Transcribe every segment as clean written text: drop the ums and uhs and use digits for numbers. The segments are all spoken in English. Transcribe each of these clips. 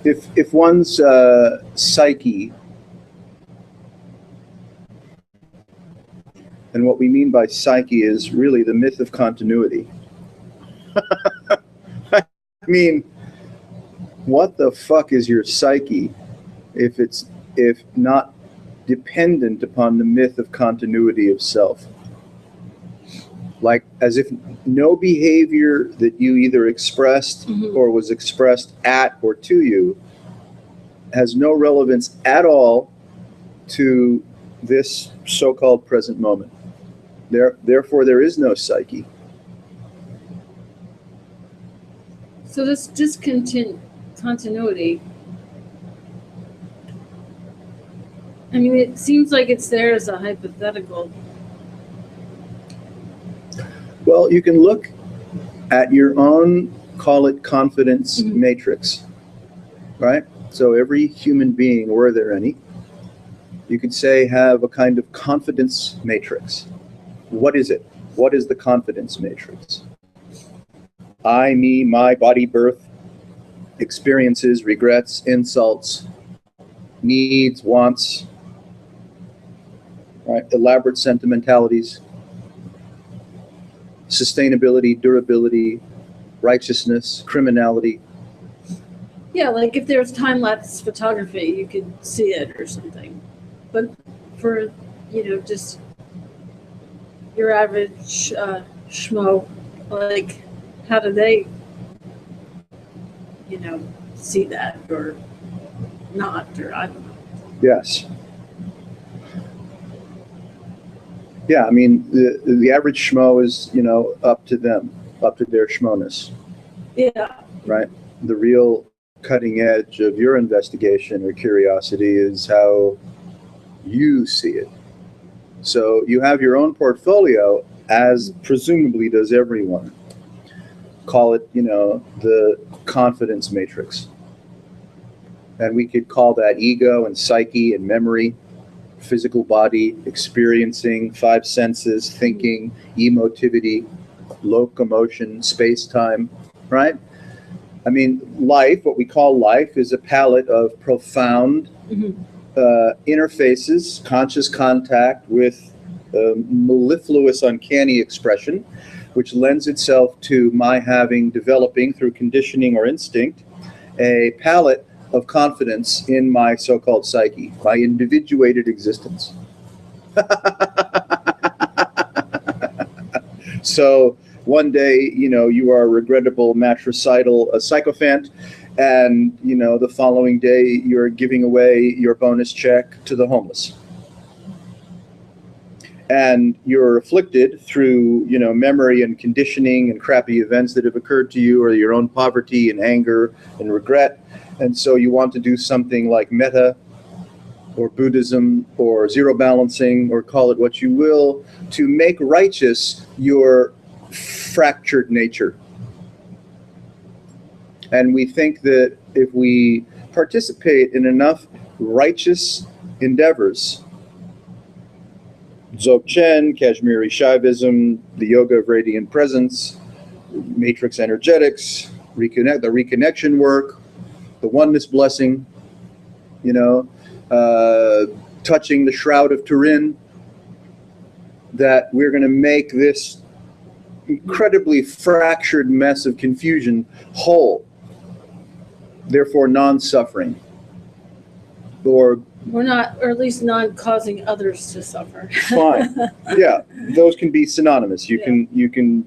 if one's psyche, and what we mean by psyche is really the myth of continuity. I mean, what the fuck is your psyche if not dependent upon the myth of continuity of self? Like, as if no behavior that you either expressed or was expressed at or to you has no relevance at all to this so-called present moment. Therefore, there is no psyche. So this discontinuity, I mean, it seems like it's there as a hypothetical. Well, you can look at your own, call it confidence matrix, right? So every human being, were there any, you could say have a kind of confidence matrix. What is it? What is the confidence matrix? I, me, my, body, birth, experiences, regrets, insults, needs, wants, right? Elaborate sentimentalities, sustainability, durability, righteousness, criminality. Yeah, like if there's time-lapse photography, you could see it or something. But for, just your average schmo, like, how do they, see that or not, or I don't know. Yes. Yeah, I mean, the average schmo is, up to them, up to their schmoness. Yeah. Right? The real cutting edge of your investigation or curiosity is how you see it. So you have your own portfolio, as presumably does everyone. Call it, the confidence matrix. And we could call that ego and psyche and memory, physical body, experiencing, five senses, thinking, emotivity, locomotion, space-time, right? I mean, life, what we call life, is a palette of profound interfaces, conscious contact with mellifluous, uncanny expression, which lends itself to my developing through conditioning or instinct, a palette of confidence in my so-called psyche, my individuated existence. So one day, you are a regrettable matricidal sycophant, and, the following day, you're giving away your bonus check to the homeless. And you're afflicted through, memory and conditioning and crappy events that have occurred to you, or your own poverty and anger and regret. And so you want to do something like metta or Buddhism or zero balancing, or call it what you will, to make righteous your fractured nature. And we think that if we participate in enough righteous endeavors, Dzogchen, Kashmiri Shaivism, the Yoga of Radiant Presence, Matrix Energetics, the reconnection work, the oneness blessing, touching the Shroud of Turin, that we're going to make this incredibly fractured mess of confusion whole, therefore non-suffering, or at least non-causing others to suffer. Fine. Yeah, those can be synonymous. You can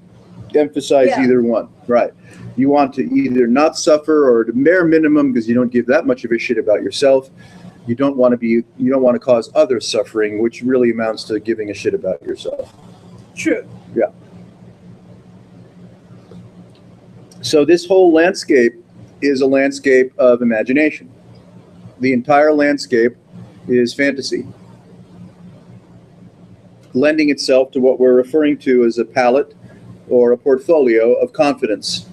emphasize either one, right? You want to either not suffer, or the bare minimum, because you don't give that much of a shit about yourself. You don't want to cause others suffering, which really amounts to giving a shit about yourself. True. Yeah. So this whole landscape is a landscape of imagination. The entire landscape is fantasy, lending itself to what we're referring to as a palette or a portfolio of confidence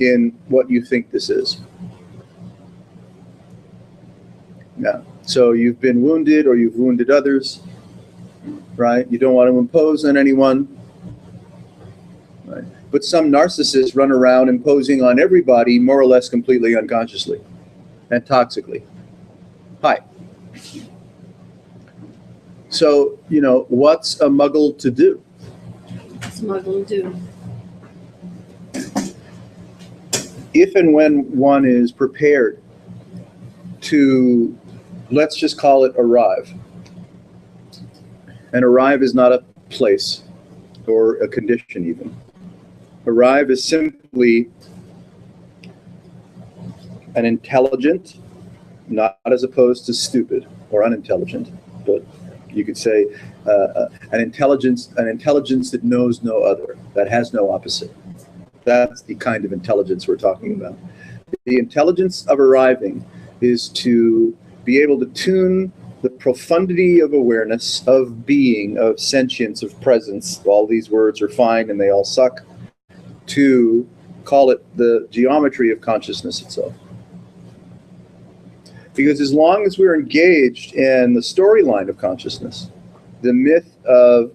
in what you think this is. Yeah. So you've been wounded, or you've wounded others, right? You don't want to impose on anyone, right? But some narcissists run around imposing on everybody more or less completely unconsciously. and toxically. Hi. So, what's a muggle to do? Smuggle do. If and when one is prepared to, let's just call it arrive. And arrive is not a place or a condition even. Arrive is simply an intelligent, not as opposed to stupid or unintelligent, but you could say an intelligence that knows no other, that has no opposite. That's the kind of intelligence we're talking about. The intelligence of arriving is to be able to tune the profundity of awareness, of being, of sentience, of presence. All these words are fine and they all suck. To call it the geometry of consciousness itself. Because as long as we're engaged in the storyline of consciousness, the myth of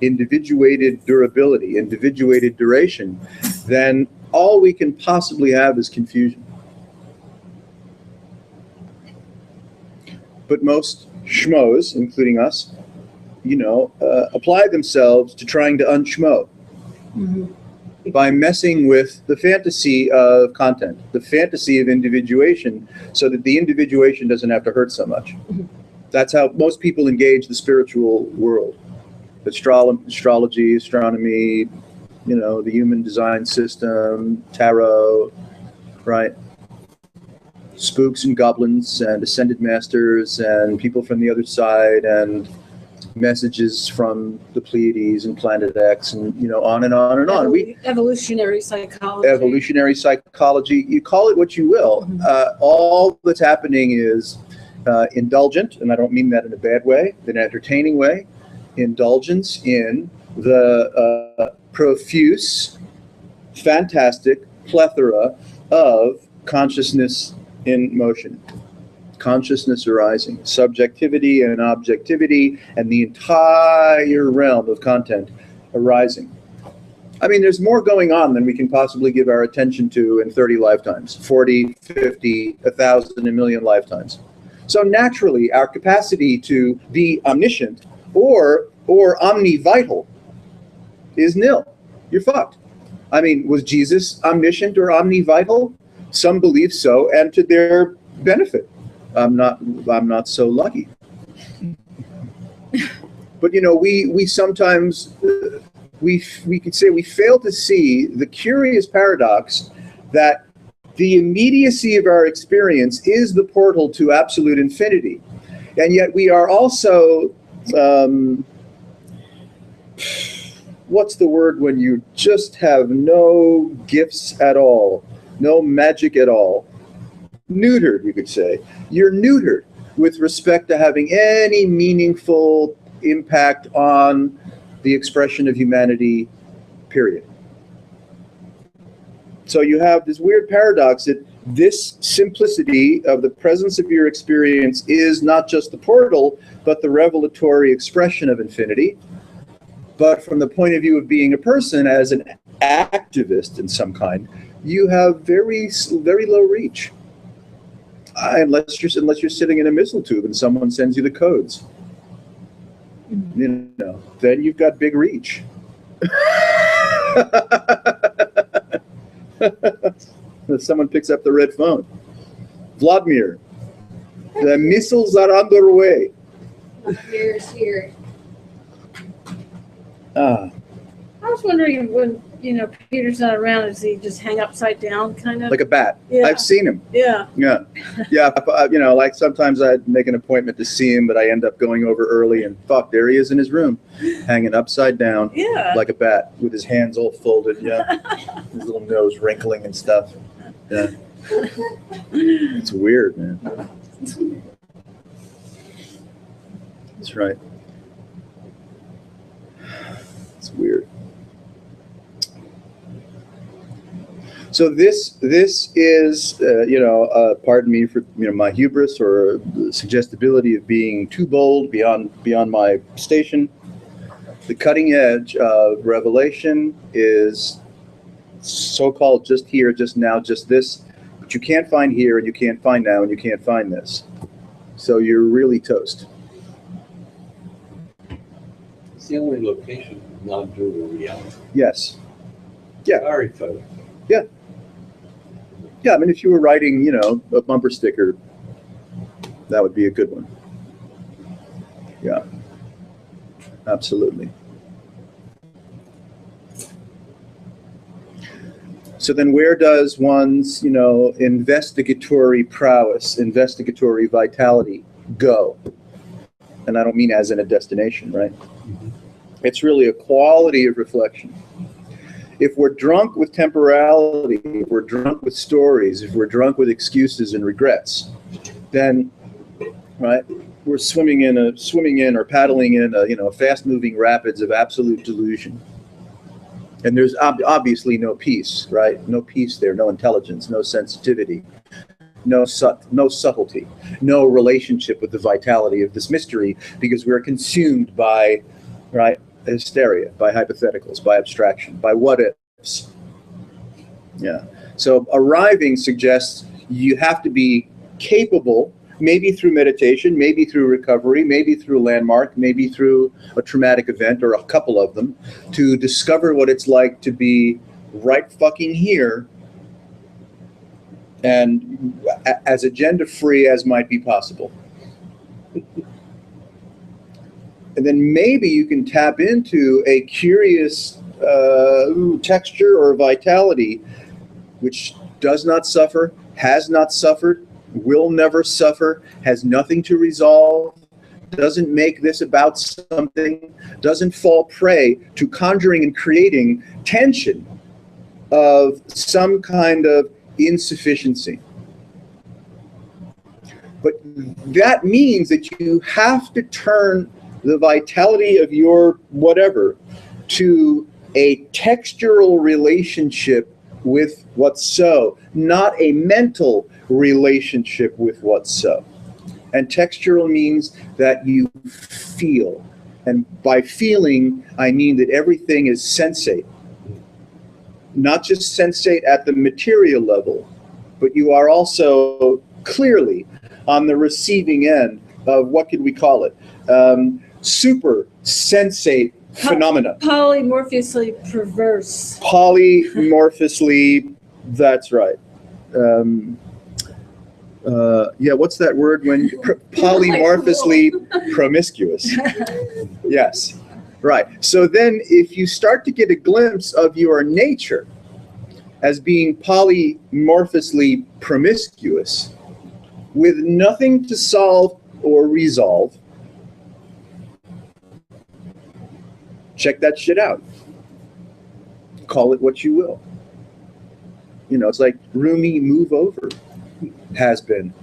individuated durability, individuated duration, then all we can possibly have is confusion. But most schmoes, including us, apply themselves to trying to unschmo. Mm-hmm. By messing with the fantasy of content, the fantasy of individuation, so that the individuation doesn't have to hurt so much. Mm-hmm. That's how most people engage the spiritual world. Astrology, astronomy, the human design system, tarot, right? Spooks and goblins and ascended masters and people from the other side and messages from the Pleiades and Planet X and on and on and on. Evolutionary psychology. Evolutionary psychology. You call it what you will. Mm-hmm. All that's happening is indulgent, and I don't mean that in a bad way, in an entertaining way. Indulgence in the profuse, fantastic plethora of consciousness in motion. Consciousness arising, subjectivity and objectivity, and the entire realm of content arising. I mean, there's more going on than we can possibly give our attention to in 30 lifetimes, 40, 50, 1,000, a million lifetimes. So naturally, our capacity to be omniscient or omnivital is nil. You're fucked. I mean, was Jesus omniscient or omnivital? Some believe so, and to their benefit. I'm not so lucky. But we sometimes we could say we fail to see the curious paradox that the immediacy of our experience is the portal to absolute infinity, and yet we are also what's the word when you just have no gifts at all, no magic at all? Neutered, you could say. You're neutered with respect to having any meaningful impact on the expression of humanity, period. So you have this weird paradox that this simplicity of the presence of your experience is not just the portal, but the revelatory expression of infinity. But from the point of view of being a person, as an activist in some kind, you have very, very low reach. Unless you're sitting in a missile tube and someone sends you the codes, then you've got big reach. Someone picks up the red phone. Vladimir, the missiles are underway. Here's here. Ah. I was wondering when, Peter's not around, does he just hang upside down kind of? Like a bat. Yeah. I've seen him. Yeah. Yeah. Like sometimes I'd make an appointment to see him, but I end up going over early and there he is in his room, hanging upside down. Yeah. Like a bat with his hands all folded. Yeah. His little nose wrinkling and stuff. Yeah. It's weird, man. That's right. It's weird. So this is, pardon me for my hubris or the suggestibility of being too bold beyond my station. The cutting edge of revelation is so-called just here, just now, just this, But you can't find here, and you can't find now, and you can't find this. So you're really toast. It's the only location of non-dual reality. Yes. Yeah. Sorry, folks. Yeah, I mean, if you were writing, a bumper sticker, that would be a good one. Yeah, absolutely. So then where does one's, investigatory prowess, investigatory vitality go? And I don't mean as in a destination, right? It's really a quality of reflection. If we're drunk with temporality, if we're drunk with stories, if we're drunk with excuses and regrets, then, right, we're swimming in or paddling in a fast-moving rapids of absolute delusion. And there's obviously no peace, right? No peace there, no intelligence, no sensitivity, no subtlety, no relationship with the vitality of this mystery, because we're consumed by, right, hysteria, by hypotheticals, by abstraction, by what ifs. Yeah. So arriving suggests you have to be capable, maybe through meditation, maybe through recovery, maybe through a landmark, maybe through a traumatic event or a couple of them, to discover what it's like to be right fucking here and as agenda free as might be possible. And then maybe you can tap into a curious texture or vitality which does not suffer, has not suffered, will never suffer, has nothing to resolve, doesn't make this about something, doesn't fall prey to conjuring and creating tension of some kind of insufficiency. But that means that you have to turn the vitality of your whatever to a textural relationship with what's so, not a mental relationship with what's so. And textural means that you feel. And by feeling, I mean that everything is sensate. Not just sensate at the material level, but you are also clearly on the receiving end of, what could we call it? Super sensate phenomena. Polymorphously perverse. Polymorphously, that's right. What's that word when polymorphously promiscuous? Yes, right. So then if you start to get a glimpse of your nature as being polymorphously promiscuous with nothing to solve or resolve, check that shit out. Call it what you will. It's like Rumi, move over. Has been.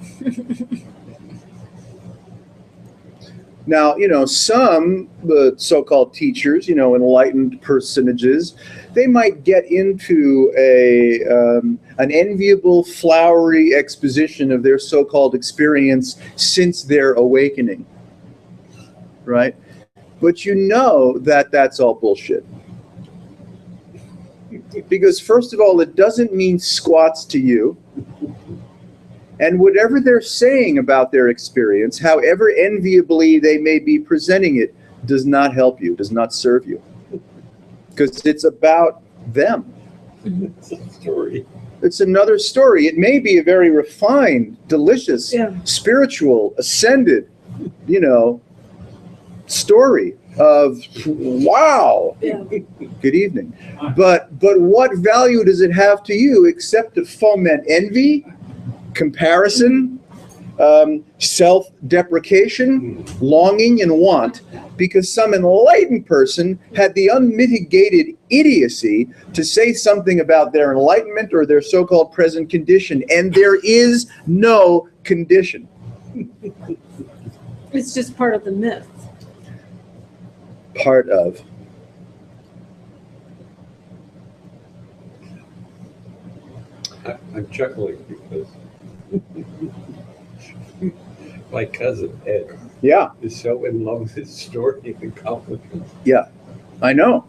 Now, some so-called teachers, enlightened personages, they might get into an enviable, flowery exposition of their so-called experience since their awakening, right? But that's all bullshit. Because first of all, it doesn't mean squats to you. And whatever they're saying about their experience, however enviably they may be presenting it, does not help you, does not serve you. Because it's about them. It's a story. It's another story. It may be a very refined, delicious, spiritual, ascended, story of wow. Yeah. Good evening. But what value does it have to you except to foment envy, comparison, self-deprecation, longing, and want, because some enlightened person had the unmitigated idiocy to say something about their enlightenment or their so-called present condition, and there is no condition. It's just part of the myth. Part of. I'm chuckling because my cousin Ed is so in love with his story and accomplishments. Yeah, I know.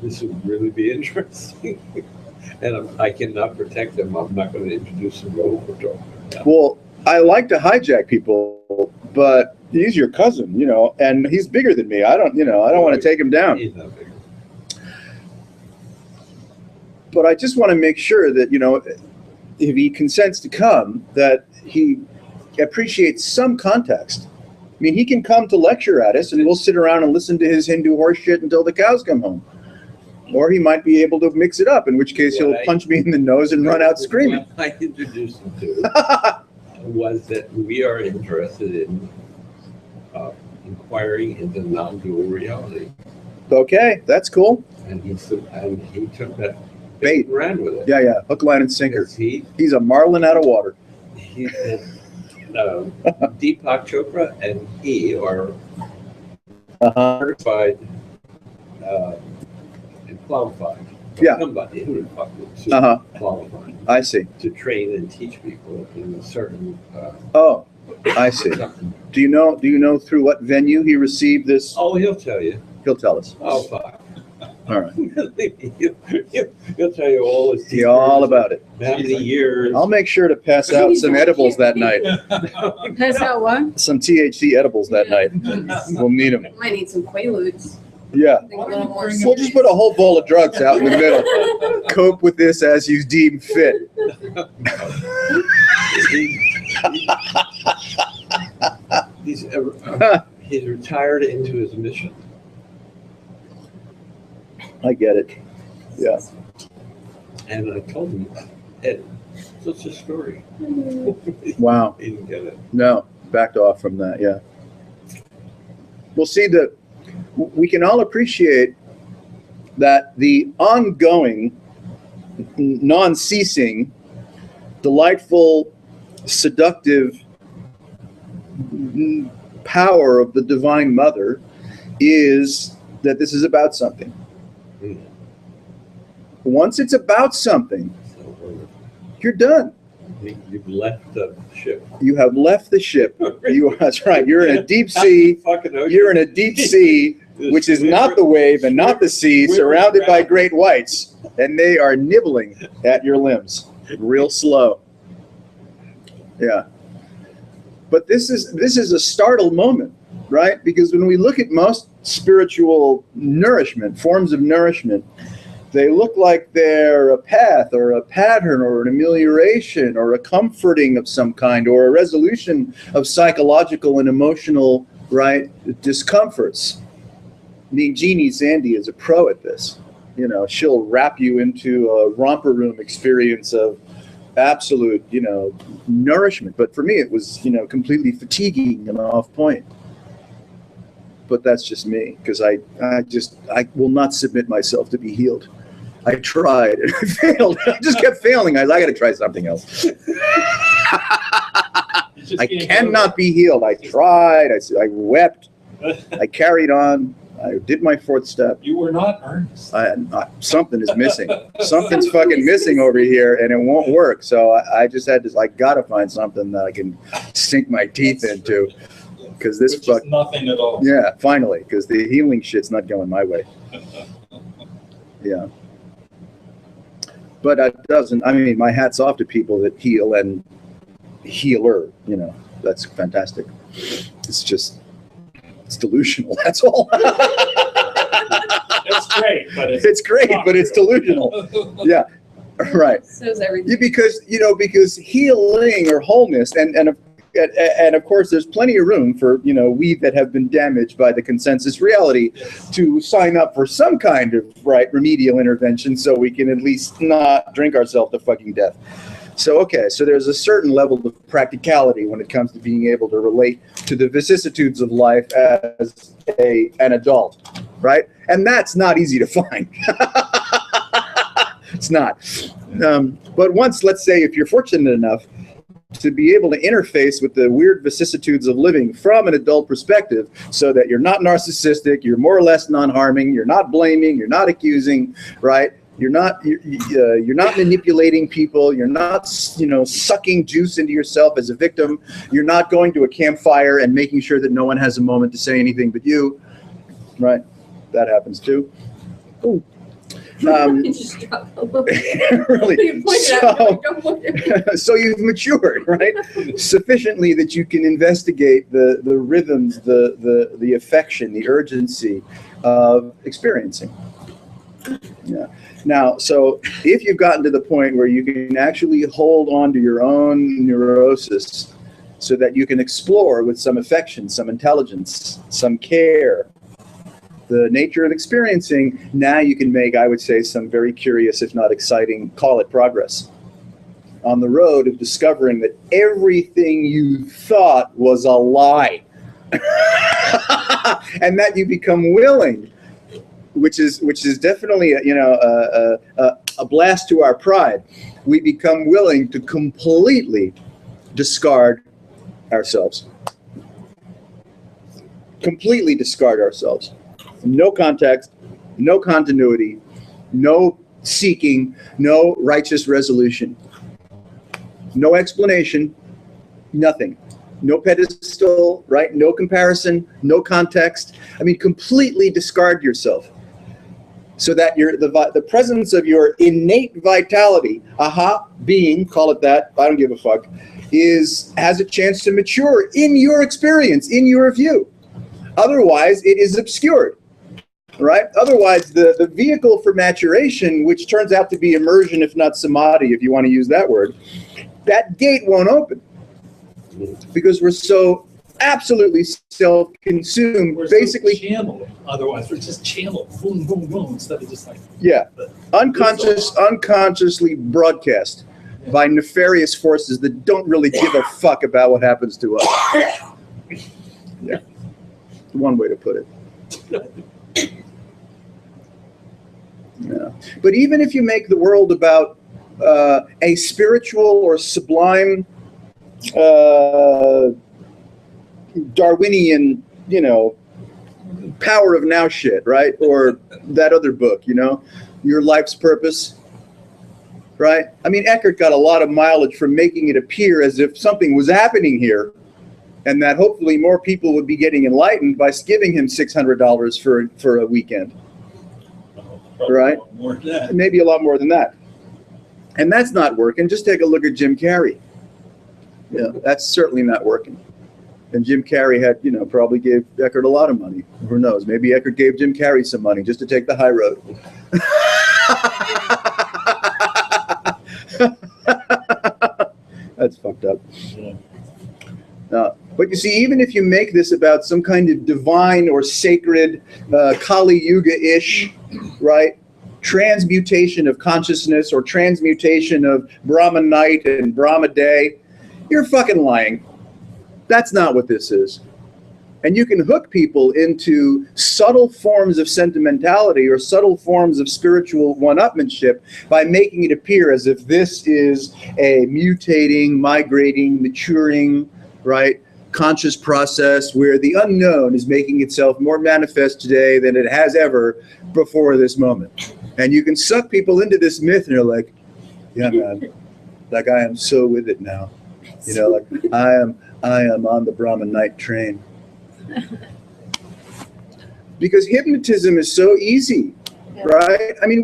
This would really be interesting. And I cannot protect them. I'm not going to introduce them to Overton. Well, I like to hijack people, but he's your cousin, you know, and he's bigger than me. I don't want to take him down. He's not big. But I just want to make sure that, you know, if he consents to come, that he appreciates some context. I mean, he can come to lecture at us and we'll sit around and listen to his Hindu horse shit until the cows come home. Or he might be able to mix it up, in which case he'll punch me in the nose and run out screaming. What I introduced him to was that we are interested in inquiring into non-dual reality. Okay, that's cool. And he took that Bait. and ran with it. Yeah, hook, line, and sinker. Because He's a marlin out of water. Deepak Chopra and he are certified and qualified. Yeah. Somebody who is qualified I see. to train and teach people in a certain Oh, I see. something. Do you know through what venue he received this? Oh, he'll tell you. He'll tell us. Oh, fuck. All right. He'll tell you all his Yeah, all about it. how many years. I'll make sure to pass out some edibles that night. Pass out what? Some THC edibles that night. We'll need them. Might need some Quaaludes. Yeah. I think a little more. We'll just put a whole bowl of drugs out in the middle. Cope with this as you deem fit. He's retired into his mission. I get it. Yeah. And I told him, Ed, what's the story? Wow. He didn't get it. No, backed off from that. Yeah. We'll see that we can all appreciate that the ongoing, non-ceasing, delightful, seductive power of the Divine Mother is that this is about something. Mm. Once it's about something, So you're done. you've left the ship. You have left the ship. That's right. You're in a deep sea. Fucking ocean. You're in a deep sea, which is not the wave and not the sea, surrounded by great whites, and they are nibbling at your limbs, real slow. Yeah. But this is a startled moment, right? Because when we look at most spiritual nourishment, forms of nourishment, they look like they're a path or a pattern or an amelioration or a comforting of some kind or a resolution of psychological and emotional, right, discomforts. I mean, Jeannie Zandy is a pro at this. You know, she'll wrap you into a romper room experience of absolute, you know, nourishment. But for me, it was, you know, completely fatiguing and off point. But that's just me, because I will not submit myself to be healed. I tried and I failed. I just kept failing. I got to try something else. I cannot be healed. I tried. I wept. I carried on. I did my fourth step. You were not earnest. Something is missing. Something's fucking missing over here, and it won't work. So I just had to. I gotta find something that I can sink my teeth into, because this Which is nothing at all. Yeah, finally, because the healing shit's not going my way. Yeah. But it doesn't. I mean, my hat's off to people that heal and healer. You know, that's fantastic. It's just. It's delusional. That's all. It's great, but It's great, but it's delusional. Yeah, right. So is everything. Because healing or wholeness, and of course, there's plenty of room for we that have been damaged by the consensus reality to sign up for some kind of remedial intervention, so we can at least not drink ourselves to fucking death. So there's a certain level of practicality when it comes to being able to relate to the vicissitudes of life as an adult, right? And that's not easy to find. It's not. But once, let's say, if you're fortunate enough to be able to interface with the weird vicissitudes of living from an adult perspective, so that you're not narcissistic, you're more or less non-harming, you're not blaming, you're not accusing, right? You're not manipulating people. You're not, sucking juice into yourself as a victim. You're not going to a campfire and making sure that no one has a moment to say anything but you, right? That happens too. Ooh. You just drop a little. Really. You point it out, you're like, "Don't point it." So you've matured, right? Sufficiently that you can investigate the rhythms, the affection, the urgency of experiencing. Yeah. Now, so if you've gotten to the point where you can actually hold on to your own neurosis so that you can explore with some affection, some intelligence, some care, the nature of experiencing, now you can make, I would say, some very curious, if not exciting, call it progress, on the road of discovering that everything you thought was a lie. And that you become willing, which is definitely a blast to our pride. We become willing to completely discard ourselves. Completely discard ourselves. No context, no continuity, no seeking, no righteous resolution, no explanation, nothing. No pedestal, right? No comparison, no context. I mean, completely discard yourself so that the presence of your innate vitality, being, call it that, I don't give a fuck, has a chance to mature in your experience, in your view. Otherwise, it is obscured. Right? Otherwise, the vehicle for maturation, which turns out to be immersion, if not samadhi, if you want to use that word, that gate won't open because we're so absolutely self-consumed. We're Basically, so channeled. Otherwise, we're just channeled, boom, boom, boom, instead of just like. yeah, unconsciously broadcast by nefarious forces that don't really give a fuck about what happens to us. Yeah, one way to put it. Yeah. But even if you make the world about a spiritual or sublime Darwinian, power of now shit, right? Or that other book, Your Life's Purpose, right? I mean, Eckhart got a lot of mileage from making it appear as if something was happening here and that hopefully more people would be getting enlightened by giving him $600 for a weekend. Right? More than that. Maybe a lot more than that. And that's not working. Just take a look at Jim Carrey. Yeah, that's certainly not working. And Jim Carrey had, probably gave Eckhart a lot of money. Who knows? Maybe Eckhart gave Jim Carrey some money just to take the high road. That's fucked up. Yeah. But you see, even if you make this about some kind of divine or sacred Kali Yuga-ish, right, transmutation of consciousness or transmutation of Brahma night and Brahma day, you're fucking lying. That's not what this is. And you can hook people into subtle forms of sentimentality or subtle forms of spiritual one-upmanship by making it appear as if this is a mutating, migrating, maturing, right, conscious process where the unknown is making itself more manifest today than it has ever before this moment. And you can suck people into this myth and they're like, yeah, man, like I am so with it now. Like I am on the Brahma night train. Because hypnotism is so easy, right? I mean,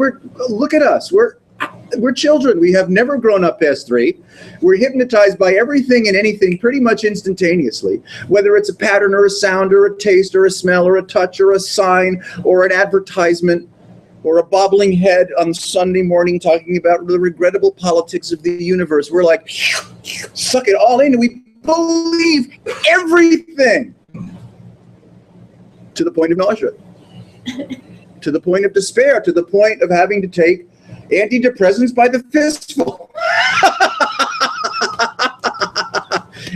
look at us. We're children. We have never grown up past 3. We're hypnotized by everything and anything pretty much instantaneously, whether it's a pattern or a sound or a taste or a smell or a touch or a sign or an advertisement or a bobbling head on Sunday morning talking about the regrettable politics of the universe. We're like, suck it all in. We believe everything to the point of nausea, to the point of despair, to the point of having to take antidepressants by the fistful.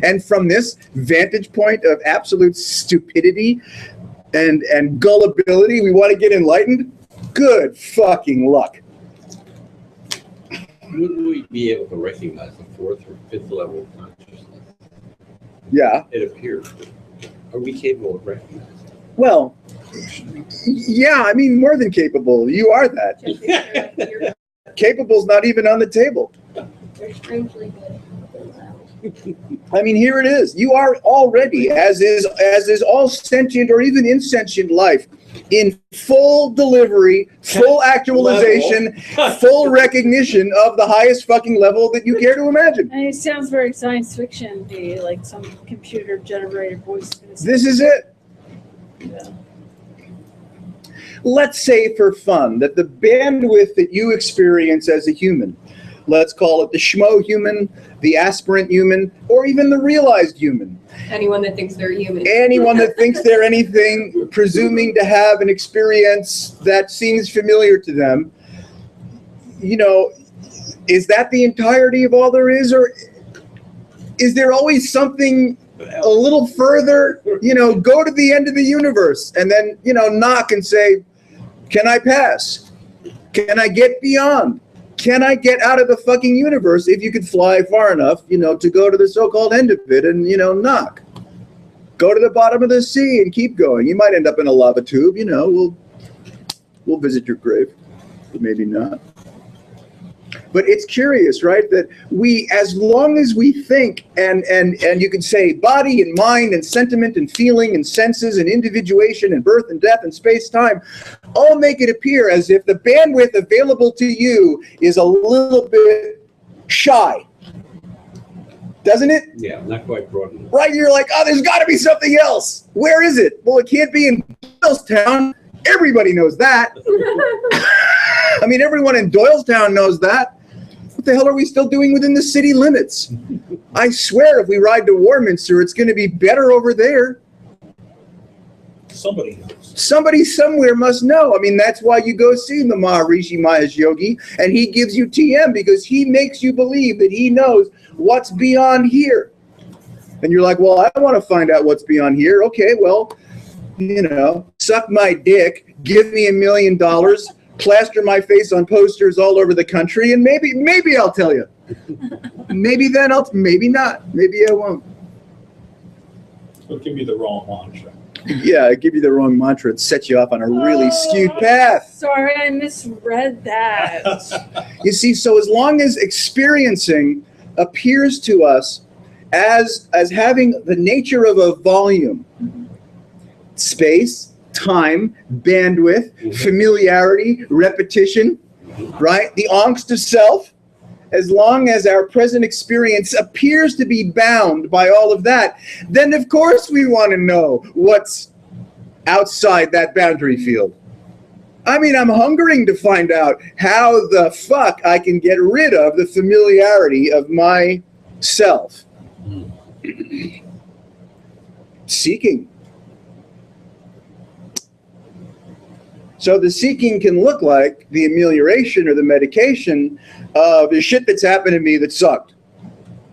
And from this vantage point of absolute stupidity and gullibility, we want to get enlightened? Good fucking luck. Wouldn't we be able to recognize the 4th or 5th level of consciousness? Yeah. It appears. Are we capable of recognizing? Well, yeah, I mean, more than capable. You are that. Capable's not even on the table. They're strangely good. I mean, here it is. You are already, as is all sentient or even insentient life, in full delivery, full actualization, full recognition of the highest fucking level that you care to imagine. And it sounds very science fiction, like some computer generated voice. This is it. Yeah. Let's say for fun that the bandwidth that you experience as a human, let's call it the schmo human, the aspirant human, or even the realized human. Anyone that thinks they're human. Anyone that thinks they're anything, presuming to have an experience that seems familiar to them, you know, is that the entirety of all there is? Or is there always something a little further? You know, go to the end of the universe and then, you know, knock and say, can I pass? Can I get beyond? Can I get out of the fucking universe if you could fly far enough, you know, to go to the so-called end of it and, you know, knock? Go to the bottom of the sea and keep going. You might end up in a lava tube, you know, we'll visit your grave, but maybe not. But it's curious, right, that we, as long as we think, and you can say body and mind and sentiment and feeling and senses and individuation and birth and death and space-time, all make it appear as if the bandwidth available to you is a little bit shy. Doesn't it? Yeah, not quite broad enough. Right? You're like, oh, there's got to be something else. Where is it? Well, it can't be in Doylestown. Everybody knows that. I mean, everyone in Doylestown knows that. What the hell are we still doing within the city limits? I swear if we ride to Warminster, it's going to be better over there. Somebody knows. Somebody somewhere must know. I mean, that's why you go see the Maharishi Mahesh Yogi, and he gives you TM because he makes you believe that he knows what's beyond here. And you're like, well, I want to find out what's beyond here. Okay, well, you know, suck my dick, give me $1 million, plaster my face on posters all over the country, and maybe I'll tell you. Maybe then maybe not. Maybe I won't. It'll give you the wrong mantra. Yeah, I give you the wrong mantra and set you off on a really skewed path. Sorry, I misread that. You see, so as long as experiencing appears to us as having the nature of a volume, space, time, bandwidth, familiarity, repetition, right? The angst of self, as long as our present experience appears to be bound by all of that, then of course we want to know what's outside that boundary field. I mean, I'm hungering to find out how the fuck I can get rid of the familiarity of myself. Seeking. So the seeking can look like the amelioration or the medication of the shit that's happened to me that sucked.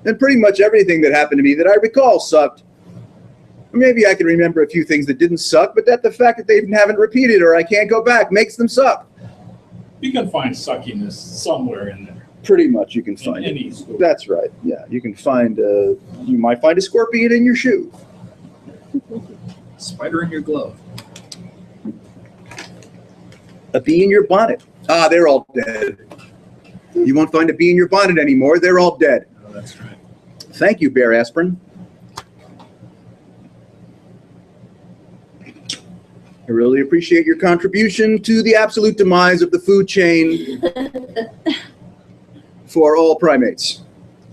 And pretty much everything that happened to me that I recall sucked. Maybe I can remember a few things that didn't suck, but that the fact that they haven't repeated or I can't go back makes them suck. You can find suckiness somewhere in there. Pretty much you can In find it. any school. That's right. Yeah, you can find, you might find a scorpion in your shoe. Spider in your glove. A bee in your bonnet. Ah, they're all dead. You won't find a bee in your bonnet anymore. They're all dead. Oh, that's right. Thank you, Bear Aspirin. I really appreciate your contribution to the absolute demise of the food chain for all primates.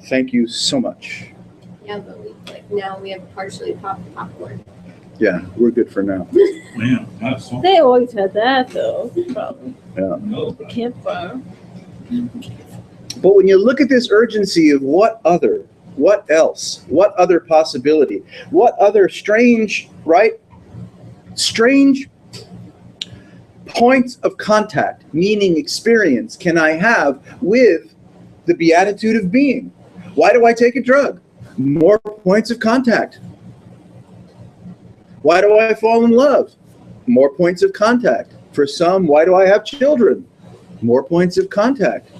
Thank you so much. Yeah, but now we have partially popped popcorn. Yeah, we're good for now. Man, that's so. They always had that, though. Probably. Yeah. No, The campfire. But when you look at this urgency of what other, what else, what other possibility, what other strange, right? Strange points of contact, meaning experience, can I have with the beatitude of being? Why do I take a drug? More points of contact. Why do I fall in love? More points of contact. For some, why do I have children? More points of contact.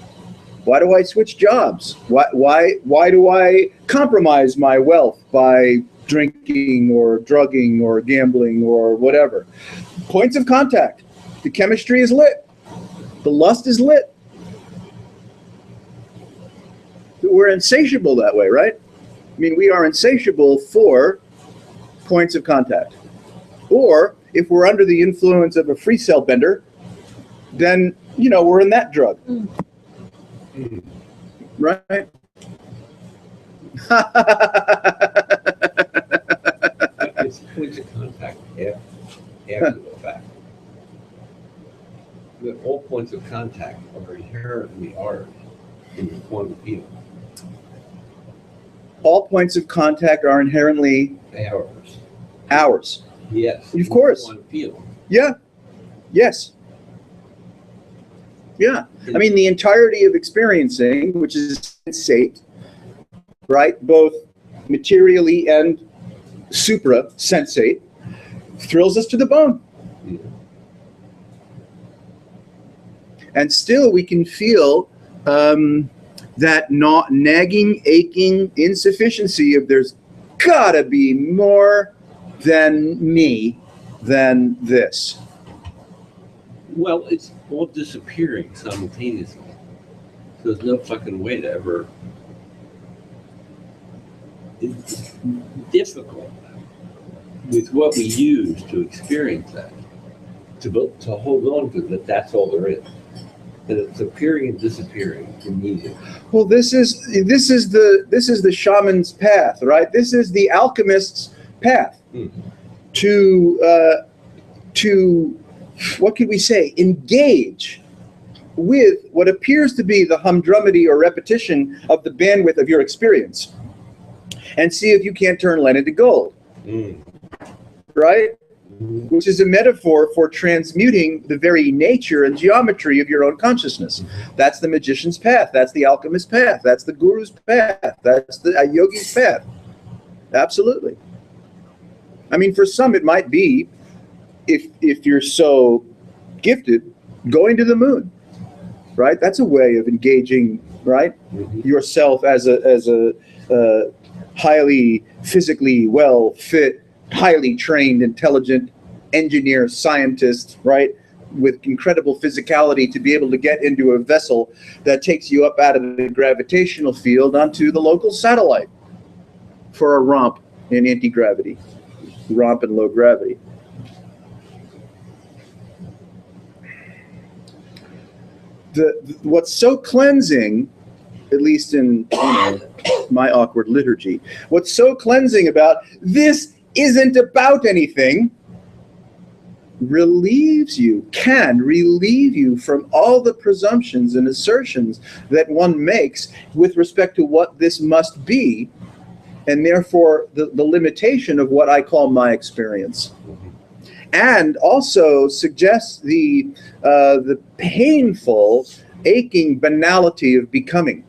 Why do I switch jobs? Why do I compromise my wealth by drinking or drugging or gambling or whatever? Points of contact. The chemistry is lit. The lust is lit. We're insatiable that way, right? I mean, we are insatiable for points of contact. Or if we're under the influence of a free cell bender, then, you know, we're in that drug. Mm. Right? It's points of contact after the fact. That all points of contact are inherently ours in the quantum field. All points of contact are inherently Ours. ours. Yes. Of course. In the quantum field. Yeah. Yes. Yeah. I mean, the entirety of experiencing, which is sensate, right? Both materially and supra-sensate, thrills us to the bone. Yeah. And still we can feel that not nagging, aching insufficiency of there's gotta be more than me than this. Well, it's all disappearing simultaneously. So there's no fucking way to ever. It's difficult with what we use to experience that, to hold on to that. That's all there is. That it's appearing and disappearing immediately. Well, this is the shaman's path, right? This is the alchemist's path to what could we say? Engage with what appears to be the humdrumity or repetition of the bandwidth of your experience, and see if you can't turn lead into gold, right? Which is a metaphor for transmuting the very nature and geometry of your own consciousness. That's the magician's path. That's the alchemist's path. That's the guru's path. That's the yogi's path. Absolutely. I mean, for some, it might be, if you're so gifted, going to the moon, right? That's a way of engaging, right? Yourself as a highly physically well fit, highly trained, intelligent engineer, scientist, right? With incredible physicality to be able to get into a vessel that takes you up out of the gravitational field onto the local satellite for a romp in anti-gravity, romp in low gravity. What's so cleansing, at least in my awkward liturgy, what's so cleansing about this isn't about anything can relieve you from all the presumptions and assertions that one makes with respect to what this must be, and therefore the limitation of what I call my experience. And also suggests the painful, aching banality of becoming.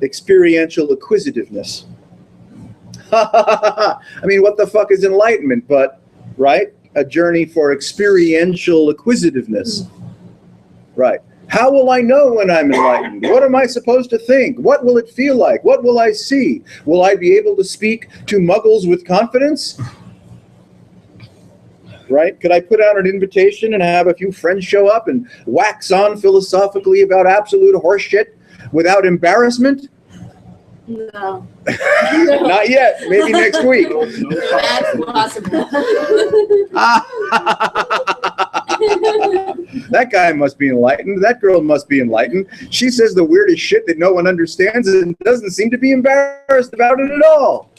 Experiential acquisitiveness. I mean, what the fuck is enlightenment but, right? A journey for experiential acquisitiveness. Right. How will I know when I'm enlightened? What am I supposed to think? What will it feel like? What will I see? Will I be able to speak to muggles with confidence? Right? Could I put out an invitation and have a few friends show up and wax on philosophically about absolute horseshit without embarrassment? No. Not yet. Maybe next week. That's possible. That guy must be enlightened. That girl must be enlightened. She says the weirdest shit that no one understands and doesn't seem to be embarrassed about it at all.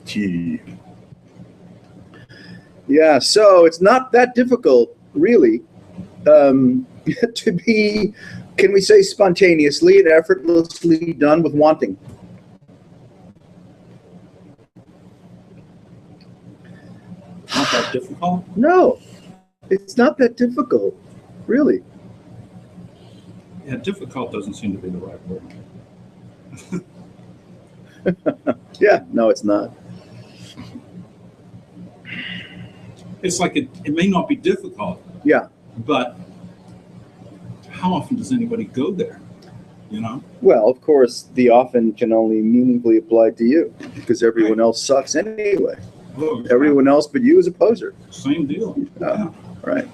Gee. Yeah, so it's not that difficult, really, to be, can we say, spontaneously and effortlessly done with wanting. Not that difficult? No, it's not that difficult, really. Yeah, difficult doesn't seem to be the right word. Yeah, no, it's not. It's like it may not be difficult. Yeah. But how often does anybody go there? You know? Well, of course, the often can only meaningfully apply to you because everyone else sucks anyway. Oh, Everyone else but you is a poser. Same deal. Yeah. Right.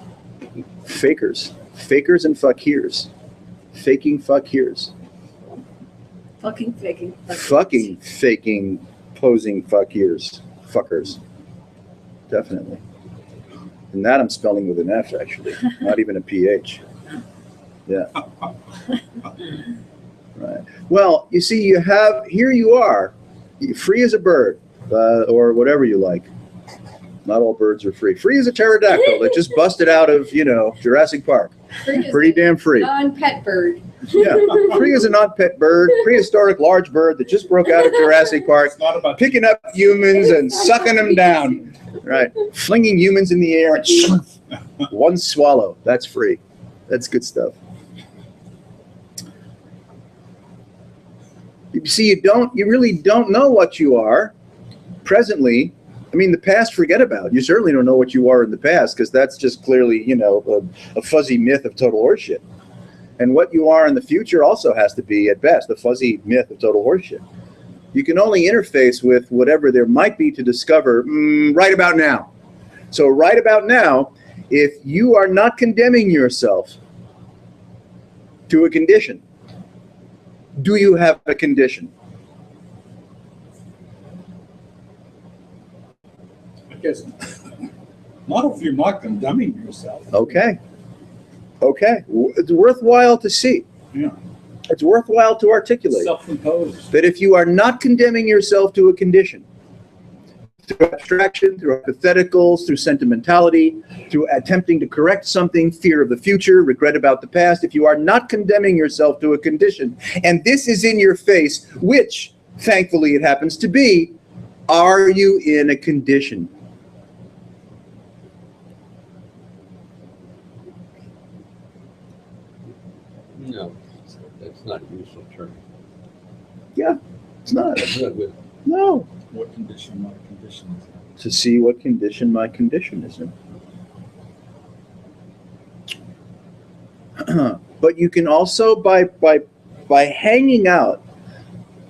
Fakers. Fakers and fakirs. Faking fakirs. Fucking faking. Fucking faking, posing fakirs. Fuckers. Definitely. And that I'm spelling with an F, actually. Not even a PH. Yeah. Right. Well, you see, here you are, free as a bird, or whatever you like. Not all birds are free. Free as a pterodactyl that just busted out of, Jurassic Park. Pretty damn free. Non-pet bird. Yeah. Free as a non-pet bird, prehistoric large bird that just broke out of Jurassic Park, It's not about picking up humans and sucking them down. Right. Flinging humans in the air. One swallow. That's free. That's good stuff. You see, you really don't know what you are presently. I mean, the past, forget about. You certainly don't know what you are in the past, because that's just clearly, a fuzzy myth of total horseshit. And what you are in the future also has to be, at best, a fuzzy myth of total horseshit. You can only interface with whatever there might be to discover right about now. So right about now, if you are not condemning yourself to a condition, do you have a condition? I guess not if you're not condemning yourself. Okay. It's worthwhile to see. Yeah. It's worthwhile to articulate Self-imposed. that if you are not condemning yourself to a condition, through abstraction, through hypotheticals, through sentimentality, through attempting to correct something, fear of the future, regret about the past, if you are not condemning yourself to a condition, and this is in your face, which, thankfully, it happens to be, are you in a condition? No, that's not a useful term. It's not. That's not good. No. What condition my condition is in. To see what condition my condition is in. But you can also, by hanging out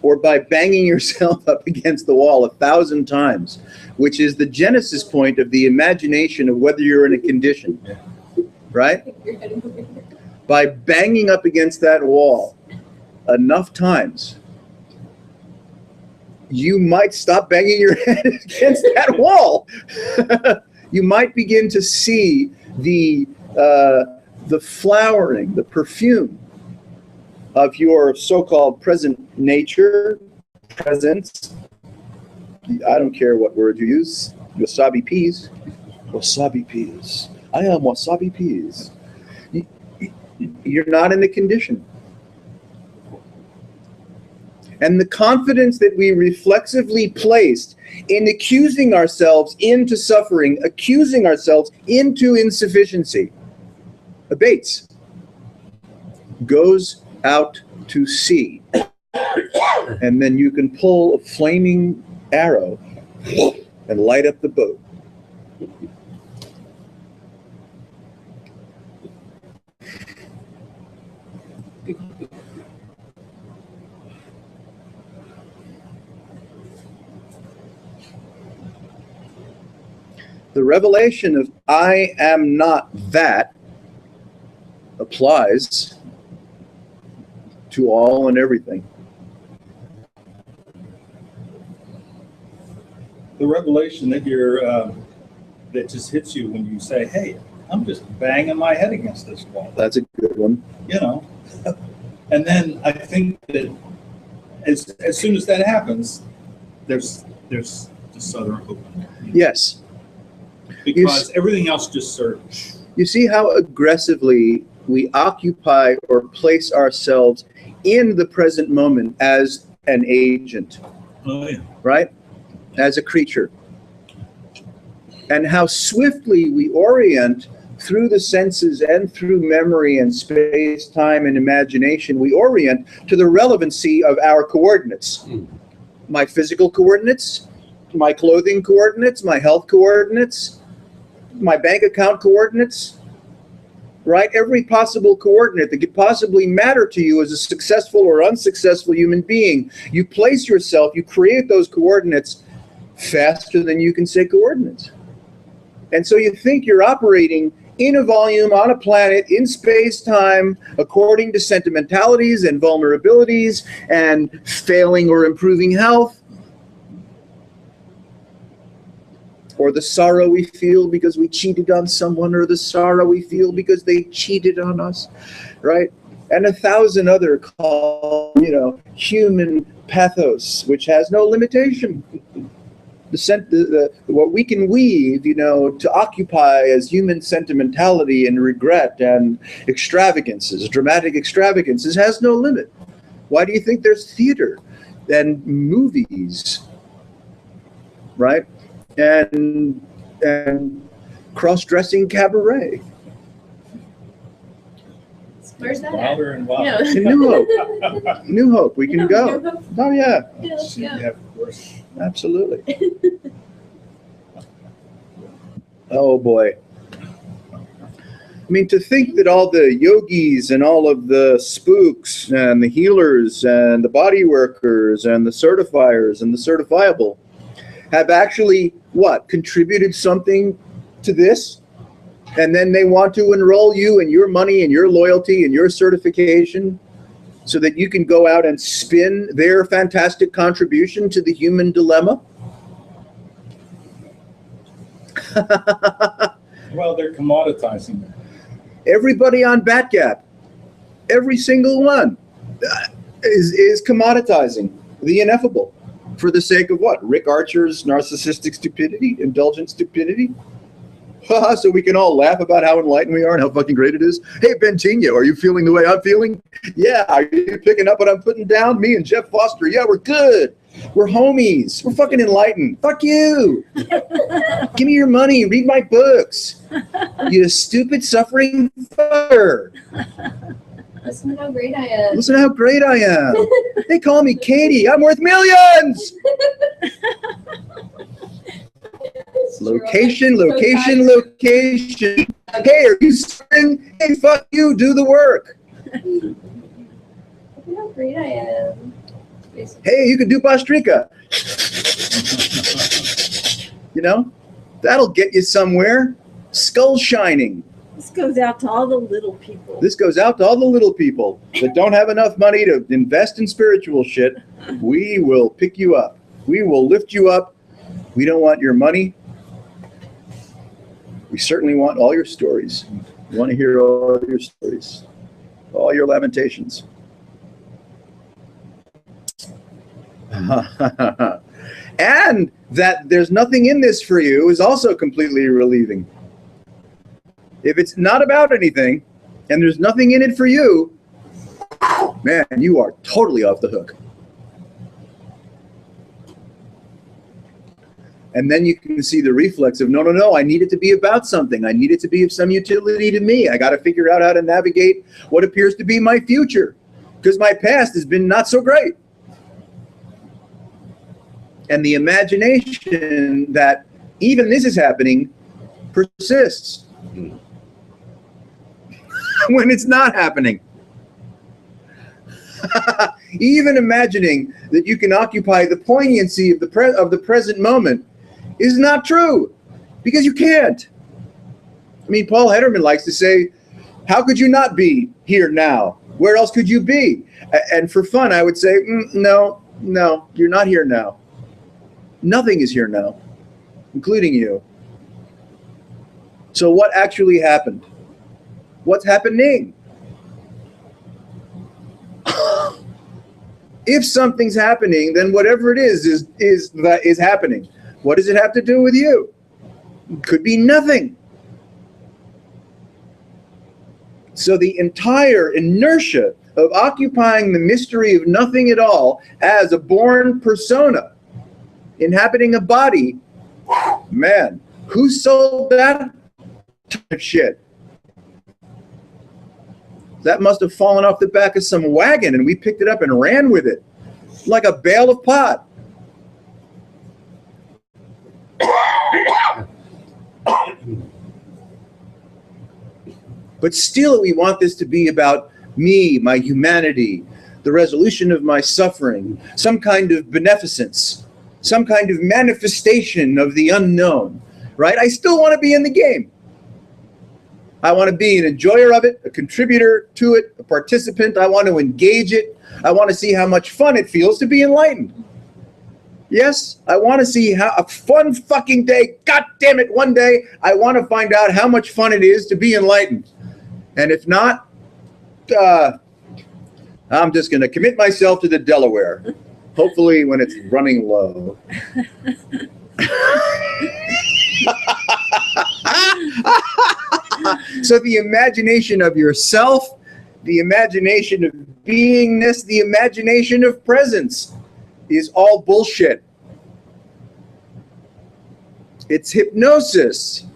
or by banging yourself up against the wall 1,000 times, which is the genesis point of the imagination of whether you're in a condition, right? By banging up against that wall enough times, you might stop banging your head against that wall. You might begin to see the flowering, the perfume of your so-called present nature, presence. I don't care what word you use. Wasabi peas. Wasabi peas. I am wasabi peas. You're not in the condition. And the confidence that we reflexively placed in accusing ourselves into suffering, accusing ourselves into insufficiency, abates, goes out to sea. And then you can pull a flaming arrow and light up the boat. The revelation of I am not that applies to all and everything. The revelation that that just hits you when you say, "Hey, I'm just banging my head against this wall," That's a good one. And then I think that as soon as that happens, there's this other opening. Yes. Because everything else just serves. You see how aggressively we occupy or place ourselves in the present moment as an agent, Oh yeah. right? As a creature. And how swiftly we orient through the senses and through memory and space, time, and imagination, we orient to the relevancy of our coordinates. My physical coordinates, my clothing coordinates, my health coordinates, my bank account coordinates, right? Every possible coordinate that could possibly matter to you as a successful or unsuccessful human being. You place yourself, you create those coordinates faster than you can say coordinates. And so you think you're operating in a volume on a planet in space-time according to sentimentalities and vulnerabilities and failing or improving health, or the sorrow we feel because we cheated on someone, or the sorrow we feel because they cheated on us, right? And 1,000 other called, human pathos, which has no limitation. What we can weave, to occupy as human sentimentality and regret and extravagances, dramatic extravagances, has no limit. Why do you think there's theater and movies, right? And cross-dressing cabaret. Where's that at? Wilder and Wilder. Yeah. In New Hope. New Hope, we can go. Oh, yeah, Yeah, let's go. Yeah, of course. absolutely. Oh, boy. I mean, to think that all the yogis and all of the spooks and the healers and the body workers and the certifiers and the certifiable have actually, contributed something to this? And then they want to enroll you and your money and your loyalty and your certification so that you can go out and spin their fantastic contribution to the human dilemma? Well, they're commoditizing it. Everybody on Batgap, every single one, is commoditizing the ineffable for the sake of what? Rick Archer's narcissistic stupidity, indulgent stupidity? So we can all laugh about how enlightened we are and how fucking great it is. Hey, Bentinho, are you feeling the way I'm feeling? Yeah, are you picking up what I'm putting down? Me and Jeff Foster, yeah, we're good. We're homies. We're fucking enlightened. Fuck you. Give me your money. Read my books. You stupid suffering fucker. Listen to how great I am. Listen to how great I am. They call me Katie. I'm worth millions. Location. Hey, are you suffering? Hey, fuck you. Do the work. Look at how great I am. Basically. Hey, you can do Pastrika. That'll get you somewhere. Skull shining. This goes out to all the little people. This goes out to all the little people that don't have enough money to invest in spiritual shit. We will pick you up. We will lift you up. We don't want your money. We certainly want all your stories. We want to hear all your stories, all your lamentations. And that there's nothing in this for you is also completely relieving. If it's not about anything and there's nothing in it for you, man, you are totally off the hook. And then you can see the reflex of, no, I need it to be about something. I need it to be of some utility to me. I got to figure out how to navigate what appears to be my future because my past has been not so great. And the imagination that even this is happening persists when it's not happening. Even imagining that you can occupy the poignancy of the present moment is not true, because you can't. I mean, Paul Hederman likes to say, how could you not be here now? Where else could you be? And for fun, I would say, no, you're not here now. Nothing is here now, including you. So what actually happened? What's happening? If something's happening, then whatever it is happening. What does it have to do with you? Could be nothing. So the entire inertia of occupying the mystery of nothing at all as a born persona, inhabiting a body, man, who sold that type of shit? That must have fallen off the back of some wagon and we picked it up and ran with it like a bale of pot. But still, we want this to be about me, my humanity, the resolution of my suffering, some kind of beneficence, some kind of manifestation of the unknown, right? I still want to be in the game. I want to be an enjoyer of it, a contributor to it, a participant. I want to engage it. I want to see how much fun it feels to be enlightened. Yes, I want to see how a fun fucking day. God damn it, one day I want to find out how much fun it is to be enlightened. And if not, I'm just going to commit myself to the Delaware. Hopefully when it's running low. So the imagination of yourself, the imagination of beingness, the imagination of presence is all bullshit. It's hypnosis.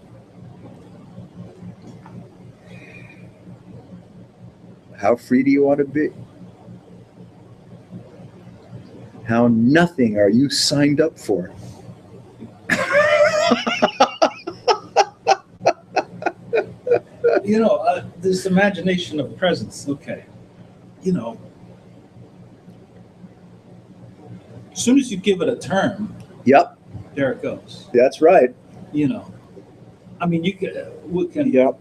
How free do you want to be? How nothing are you signed up for? You know, this imagination of presence, okay. You know, as soon as you give it a term, Yep, there it goes. that's right. You know, I mean, we can Yep,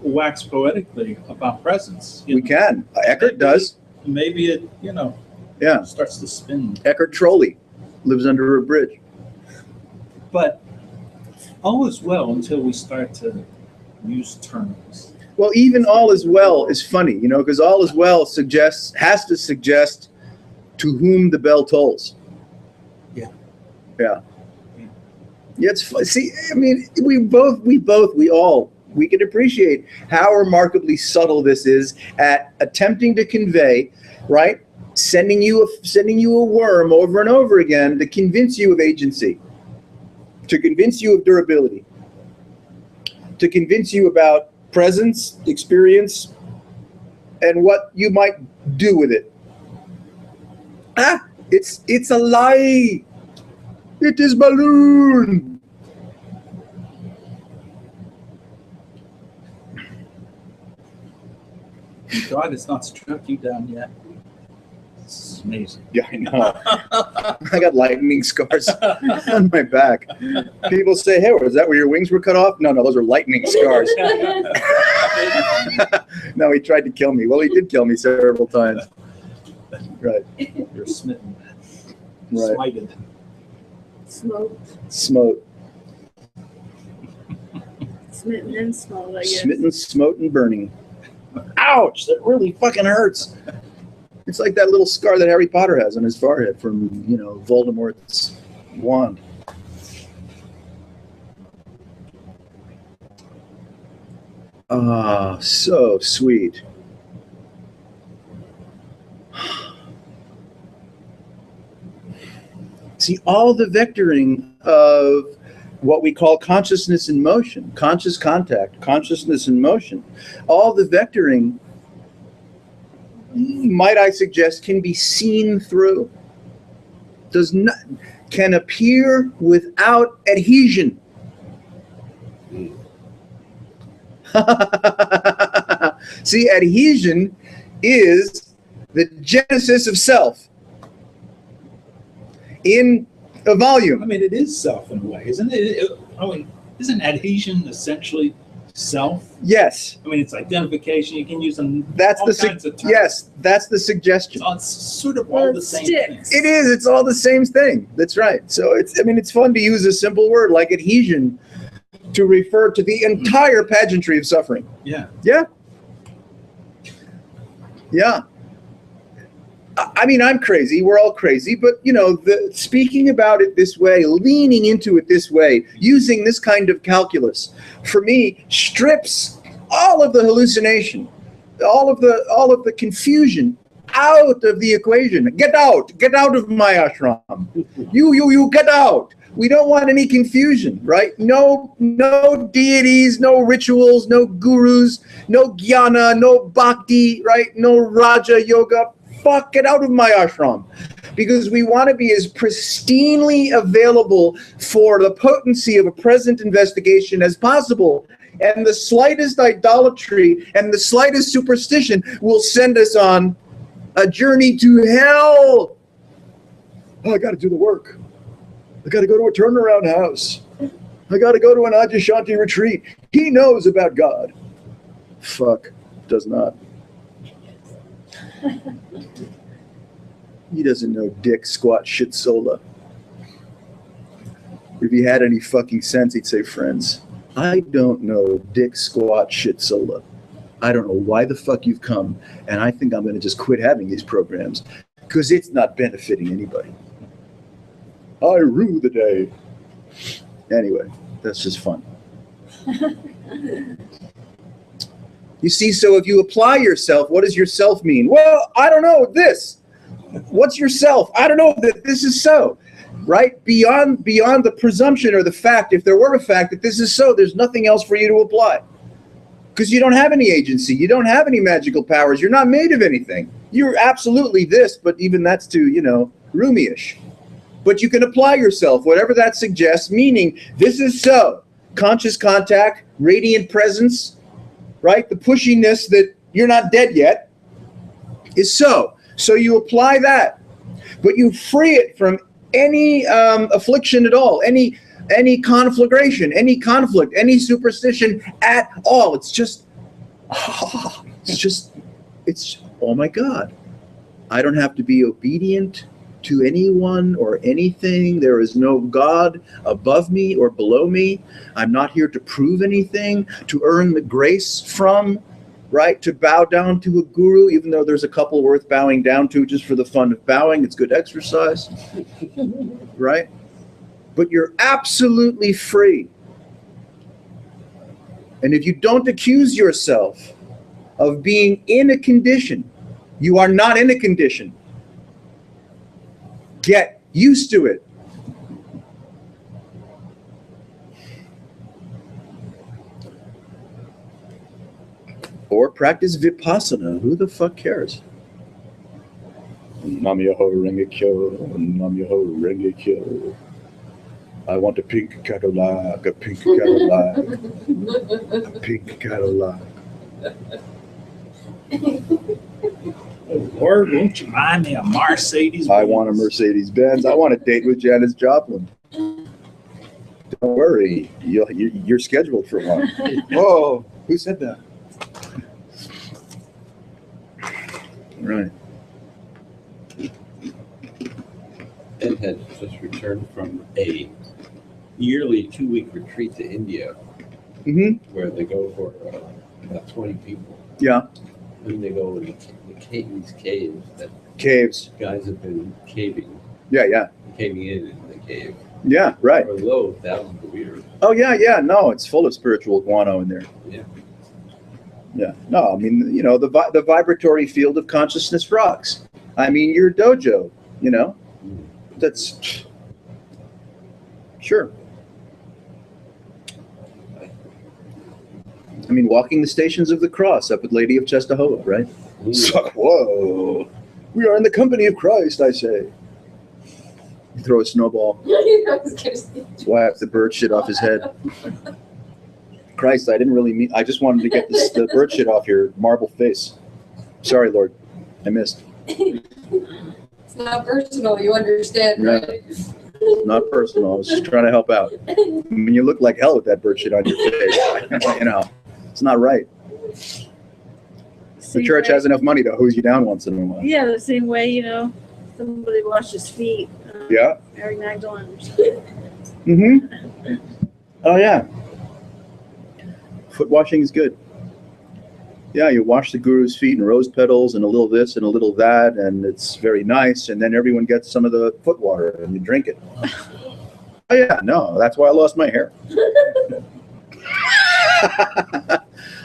wax poetically about presence. you we know. can. Eckhart does. Maybe it, you know, Yeah, starts to spin. Eckhart Trolley lives under a bridge. But all is well until we start to use terms. Well, even all is well is funny, you know, because all is well has to suggest to whom the bell tolls. Yeah. Yeah. Yeah, it's fun. See, I mean, we can appreciate how remarkably subtle this is at attempting to convey, right? Sending you a worm over and over again to convince you of agency, to convince you of durability, to convince you about presence, experience, and what you might do with it. It's a lie. It is balloon. God has not struck you down yet. It's amazing. Yeah, I know. I got lightning scars on my back. People say, "Hey, was that where your wings were cut off?" No, those are lightning scars. No, he tried to kill me. Well, he did kill me several times. Right, You're smitten, right. smited. Smoked, Smote. smitten and smoked, I guess. Smitten, smote, and burning. Ouch! That really fucking hurts. It's like that little scar that Harry Potter has on his forehead from, you know, Voldemort's wand. Ah, so sweet. See, all the vectoring of what we call consciousness in motion, conscious contact, consciousness in motion, all the vectoring, might I suggest, can be seen through. Can appear without adhesion. See, adhesion is the genesis of self in a volume. I mean, it is self in a way, isn't it? I mean, isn't adhesion essentially self? Yes, I mean, it's identification. You can use them. that's all the kinds of terms. yes, that's the suggestion. It's sort of Well, all it the same sticks. thing. It is. It's all the same thing. That's right. So it's fun to use a simple word like adhesion to refer to the entire pageantry of suffering. Yeah. Yeah. Yeah. I mean, I'm crazy. We're all crazy, but you know, speaking about it this way, leaning into it this way, using this kind of calculus, for me, strips all of the hallucination, all of the confusion out of the equation. Get out of my ashram. You get out. We don't want any confusion, right? No deities, no rituals, no gurus, no jnana, no bhakti, right? No Raja yoga. Fuck, get out of my ashram. Because we want to be as pristinely available for the potency of a present investigation as possible. And the slightest idolatry and the slightest superstition will send us on a journey to hell. Oh, I got to do the work. I got to go to a turnaround house. I got to go to an Adyashanti retreat. He knows about God. Fuck, does not. He doesn't know dick, squat, shit, sola. If he had any fucking sense, he'd say, friends, I don't know dick, squat, shit, sola. I don't know why the fuck you've come, and I think I'm going to just quit having these programs because it's not benefiting anybody. I rue the day. Anyway, that's just fun. You see, so if you apply yourself, what does yourself mean? Well, I don't know this. What's yourself? I don't know that this is so. Right? Beyond the presumption or the fact, if there were a fact that this is so, there's nothing else for you to apply. Because you don't have any agency. You don't have any magical powers. You're not made of anything. You're absolutely this, but even that's too, roomy-ish. But you can apply yourself, whatever that suggests, meaning this is so. Conscious contact, radiant presence, right? The pushiness that you're not dead yet is so. So you apply that, but you free it from any affliction at all, any conflagration, any conflict, any superstition at all. It's just, oh my God. I don't have to be obedient to anyone or anything. There is no God above me or below me. I'm not here to prove anything, to earn the grace from, right? To bow down to a guru, even though there's a couple worth bowing down to just for the fun of bowing. It's good exercise, right? But you're absolutely free. And if you don't accuse yourself of being in a condition, you are not in a condition. Get used to it. Or practice Vipassana. Who the fuck cares? Nam Myoho Renge Kyo, Nam Myoho Renge Kyo. I want a pink Cadillac, a pink Cadillac, a pink Cadillac. Lord, won't you buy me a Mercedes? I want a Mercedes-Benz. I want a date with Janis Joplin. Don't worry, you're scheduled for one. Whoa, who said that? Right. Ed had just returned from a yearly 2-week retreat to India Mm-hmm. where they go for about 20 people. Yeah. And they go in these caves that Caves. guys have been caving in the cave Yeah, right. for low thousands of years. Oh, yeah. No, it's full of spiritual guano in there. Yeah. Yeah. No, I mean, the vibratory field of consciousness rocks. I mean, your dojo, that's sure. I mean, walking the stations of the cross up at Lady of Czestochowa, right? So, whoa, we are in the company of Christ, I say. You throw a snowball, whap the bird shit off his head. Christ, I didn't really mean, I just wanted to get the bird shit off your marble face. Sorry, Lord, I missed. It's not personal, you understand, right? Not personal, I was just trying to help out. I mean, you look like hell with that bird shit on your face. It's not right. The church has enough money to hose you down once in a while. Yeah, the same way, somebody washed his feet. Yeah. Mary Magdalene or something. Mm-hmm. Oh, yeah. Foot washing is good. Yeah, you wash the guru's feet and rose petals and a little this and a little that, and it's very nice. And then everyone gets some of the foot water and you drink it. Oh, yeah, no, that's why I lost my hair.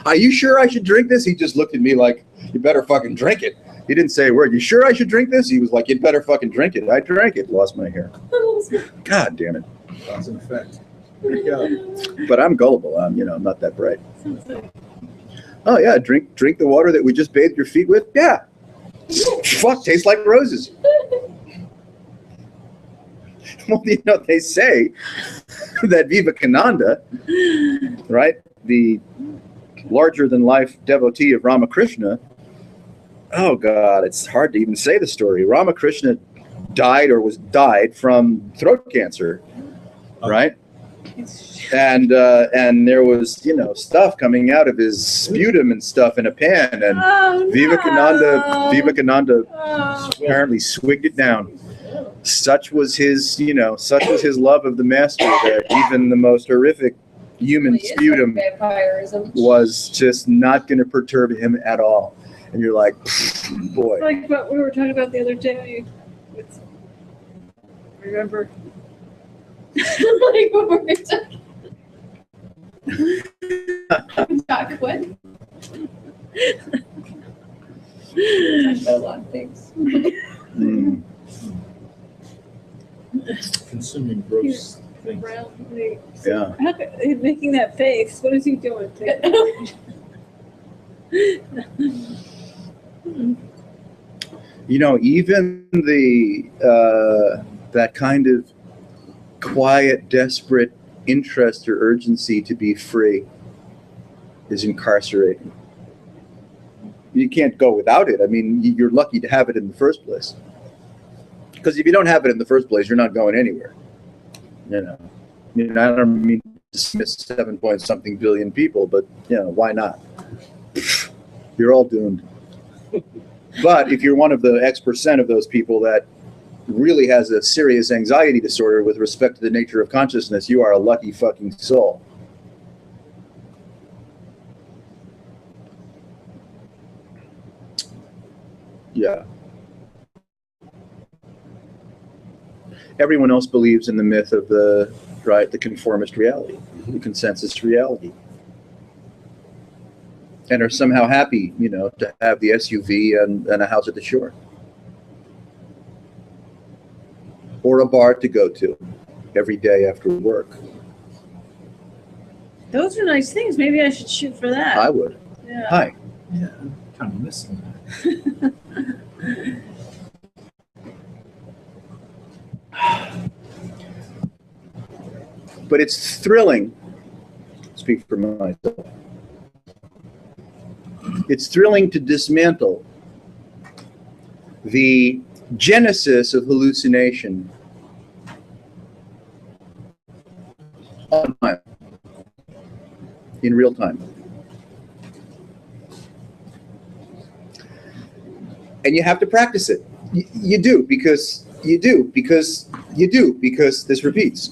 Are you sure I should drink this? He just looked at me like, you better fucking drink it. He didn't say a word. You sure I should drink this? He was like, you better fucking drink it. I drank it, lost my hair. God damn it. Cause and effect. There you go. But I'm gullible. I'm not that bright. Oh yeah, drink the water that we just bathed your feet with. Yeah. Fuck, tastes like roses. Well, they say that Vivekananda, right, the larger-than-life devotee of Ramakrishna, oh God, it's hard to even say the story. Ramakrishna died from throat cancer, right? and there was, you know, stuff coming out of his sputum and stuff in a pan, and Oh, Vivekananda Oh. apparently swigged it down. Such was his, you know, such was his love of the master that even the most horrific human Really is like sputum vampirism. was just not going to perturb him at all. And you're like, boy. Like what we were talking about the other day. With, remember? Like what were we talking chocolate. Talked about a lot of things. Mm. Consuming gross things. Brown thing. Yeah. How could, he's making that face. What is he doing? You know, even the that kind of quiet, desperate interest or urgency to be free is incarcerating. You can't go without it. I mean, you're lucky to have it in the first place. Because if you don't have it in the first place, you're not going anywhere. You know, I mean, I don't mean to dismiss 7 point something billion people, but you know, why not? You're all doomed. But if you're one of the X% of those people that really has a serious anxiety disorder with respect to the nature of consciousness, you are a lucky fucking soul. Yeah. Everyone else believes in the myth of the conformist reality, the consensus reality, and are somehow happy, you know, to have the SUV and a house at the shore, or a bar to go to every day after work. Those are nice things. Maybe I should shoot for that. I would. Yeah. Hi. Yeah, kind of missing that. But it's thrilling. Speak for myself. It's thrilling to dismantle the genesis of hallucination online, in real time. And you have to practice it. You do because this repeats.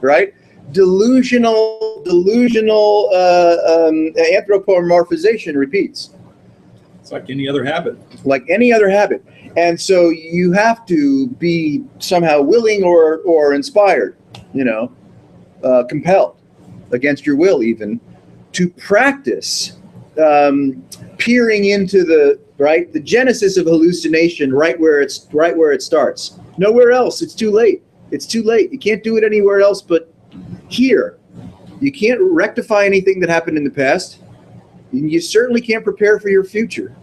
Right? Delusional anthropomorphization repeats. It's like any other habit. Like any other habit. And so you have to be somehow willing or inspired, you know, compelled against your will even, to practice peering into the genesis of hallucination right where it starts. Nowhere else. It's too late. It's too late. You can't do it anywhere else but here. You can't rectify anything that happened in the past. You certainly can't prepare for your future.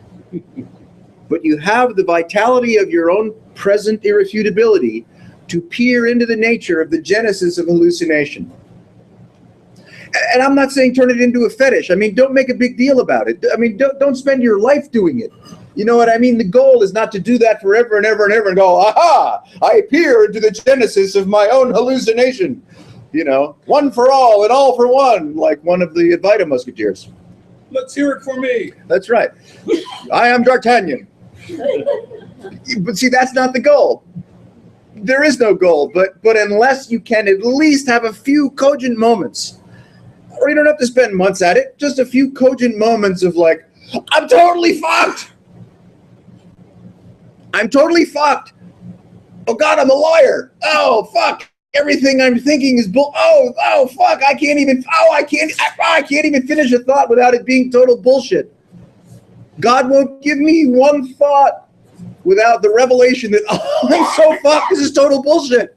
But you have the vitality of your own present irrefutability to peer into the nature of the genesis of hallucination. And I'm not saying turn it into a fetish. I mean, don't make a big deal about it. I mean, don't spend your life doing it. You know what I mean? The goal is not to do that forever and ever and ever and go, aha, I peer into the genesis of my own hallucination. You know, one for all and all for one, like one of the Advaita Musketeers. Let's hear it for me. That's right. I am D'Artagnan. But see, that's not the goal. There is no goal, but unless you can at least have a few cogent moments, or you don't have to spend months at it, just a few cogent moments of like, I'm totally fucked. I'm totally fucked. Oh God, I'm a liar. Oh fuck. Everything I'm thinking is bull. Oh fuck. I can't even finish a thought without it being total bullshit. God won't give me one thought without the revelation that, oh, I'm so fucked. This is total bullshit.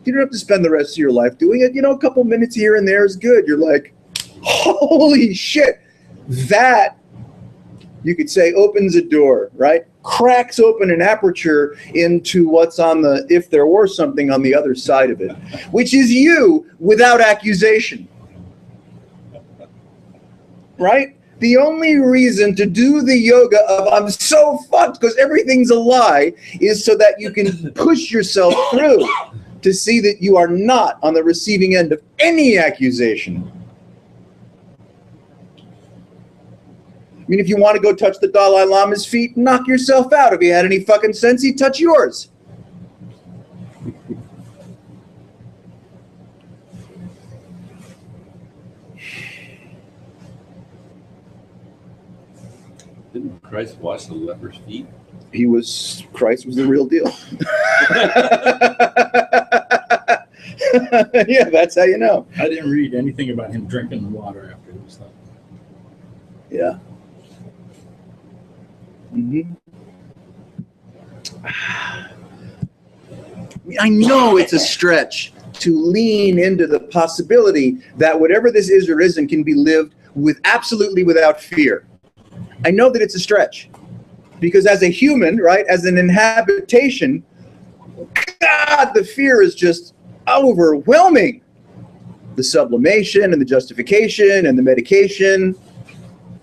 You don't have to spend the rest of your life doing it. You know, a couple minutes here and there is good. You're like, holy shit. That, you could say, opens a door, right? Cracks open an aperture into what's on the, if there were something on the other side of it, which is you without accusation. Right? The only reason to do the yoga of I'm so fucked because everything's a lie is so that you can push yourself through to see that you are not on the receiving end of any accusation. I mean, if you want to go touch the Dalai Lama's feet, knock yourself out. If he had any fucking sense, he'd touch yours. Didn't Christ wash the leper's feet? Christ was the real deal. Yeah, that's how you know. I didn't read anything about him drinking the water after he was done. Yeah. I know it's a stretch to lean into the possibility that whatever this is or isn't can be lived with absolutely without fear. I know that it's a stretch because as a human, right, as an inhabitation, God, the fear is just overwhelming. The sublimation and the justification and the medication,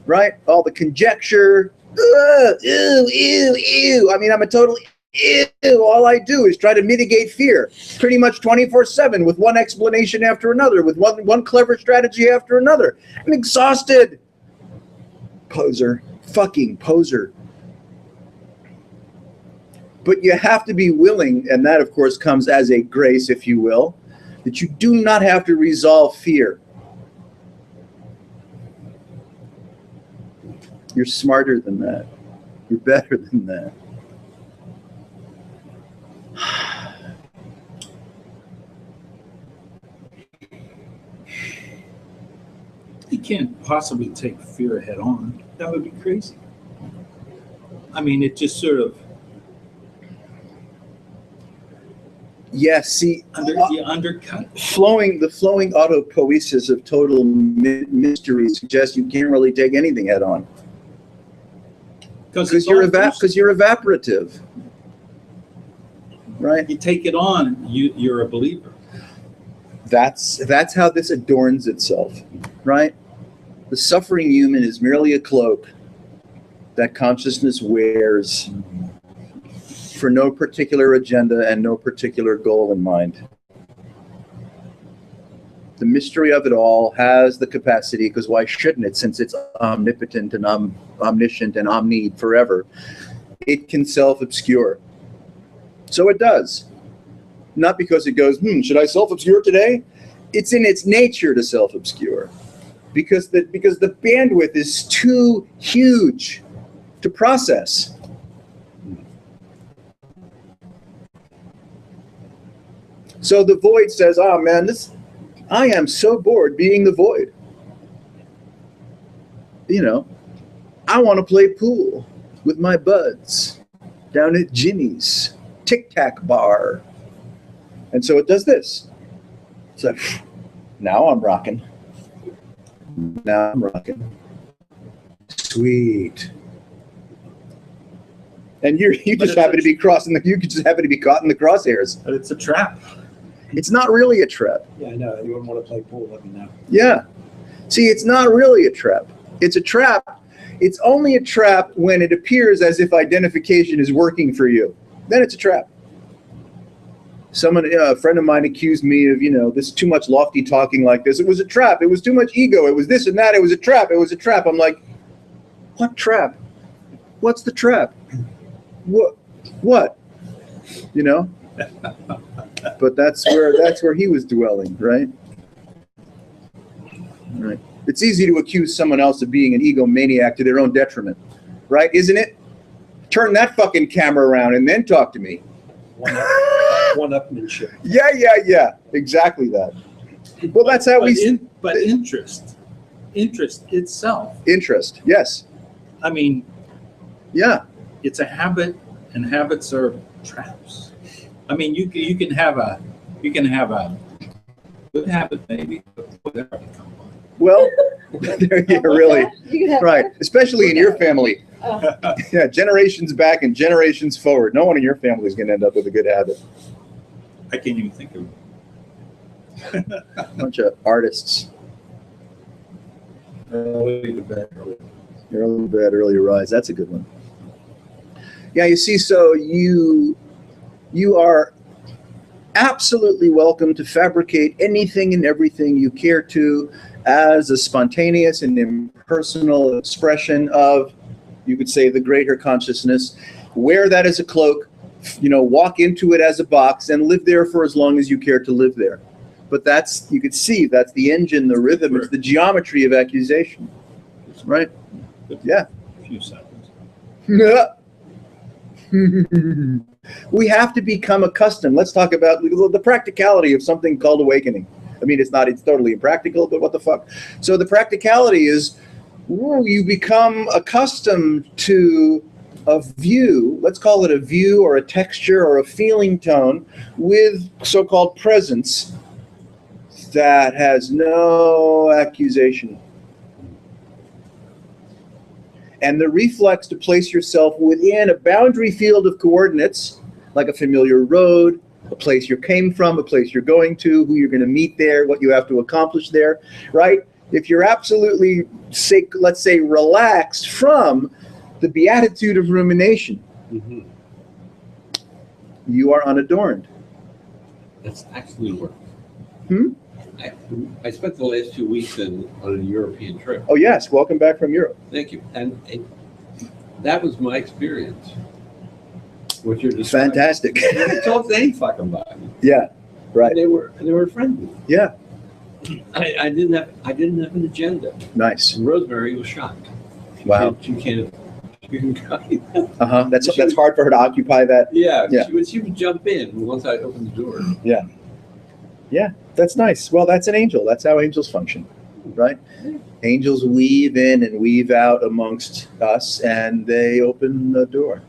right? All the conjecture. Ew. I mean, I'm a total ew. All I do is try to mitigate fear pretty much 24/7 with one explanation after another, with one clever strategy after another. I'm exhausted. Poser. Fucking poser. But you have to be willing, and that of course comes as a grace, if you will, that you do not have to resolve fear. You're smarter than that. You're better than that. You can't possibly take fear head on. That would be crazy. I mean, it just sort of See, you undercut. the flowing autopoiesis of total mystery suggests you can't really take anything head on because you're evaporative, right? You take it on, you're a believer. That's how this adorns itself, right? The suffering human is merely a cloak that consciousness wears for no particular agenda and no particular goal in mind. The mystery of it all has the capacity, because why shouldn't it, since it's omnipotent and omniscient and omni forever, it can self-obscure. So it does. Not because it goes, should I self-obscure today? It's in its nature to self-obscure. Because the bandwidth is too huge to process. So the void says, oh man, I am so bored being the void. You know, I want to play pool with my buds down at Jimmy's Tic Tac bar. And so it does this. So now I'm rocking. Now I'm rocking. Sweet. And you just happen to be you just happen to be caught in the crosshairs. But it's a trap. It's not really a trap. Yeah, I know. Anyone want to play pool, let me know. Yeah. See, it's not really a trap. It's a trap. It's only a trap when it appears as if identification is working for you. Then it's a trap. A friend of mine accused me of, this too much lofty talking like this. It was a trap. It was too much ego. It was this and that. It was a trap. It was a trap. I'm like, what trap? What's the trap? What? But that's where he was dwelling, right? Right. It's easy to accuse someone else of being an egomaniac to their own detriment, right? Isn't it? Turn that fucking camera around and then talk to me. One-upmanship. Yeah. Exactly that. Well, that's how But interest itself. Interest, yes. I mean, yeah. It's a habit, and habits are traps. I mean, you can have a good habit maybe, but whatever. Well, yeah, really, You could have right. Especially in your family. Oh. Yeah, generations back and generations forward. No one in your family is going to end up with a good habit. I can't even think of it. Bunch of artists. Early to bed, early. You're a little bit early rise. That's a good one. Yeah, you see, so you are absolutely welcome to fabricate anything and everything you care to as a spontaneous and impersonal expression of, you could say, the greater consciousness. Wear that as a cloak, walk into it as a box and live there for as long as you care to live there. But that's, you could see, that's the engine, the rhythm, it's the geometry of accusation, right? Yeah. A few seconds. We have to become accustomed. Let's talk about the practicality of something called awakening. I mean, it's totally impractical, but what the fuck? So the practicality is you become accustomed to a view, let's call it a view or a texture or a feeling tone with so-called presence that has no accusation. And the reflex to place yourself within a boundary field of coordinates, like a familiar road, a place you came from, a place you're going to, who you're going to meet there, what you have to accomplish there, right? If you're absolutely, let's say, relaxed from the beatitude of rumination, Mm-hmm. you are unadorned. That's actually work. Hmm? I spent the last 2 weeks on a European trip. Oh, yes. Welcome back from Europe. Thank you. And that was my experience. What you're describing. Fantastic. I talked to any fucking body. Yeah, right. And they were friendly. Yeah, I didn't have an agenda. nice. And Rosemary was shocked. Wow. She can't. Uh-huh. That's hard for her to occupy that. Yeah. Yeah. She would jump in once I opened the door. Yeah, that's nice. Well, that's an angel. That's how angels function, right? Angels weave in and weave out amongst us, and they open the door,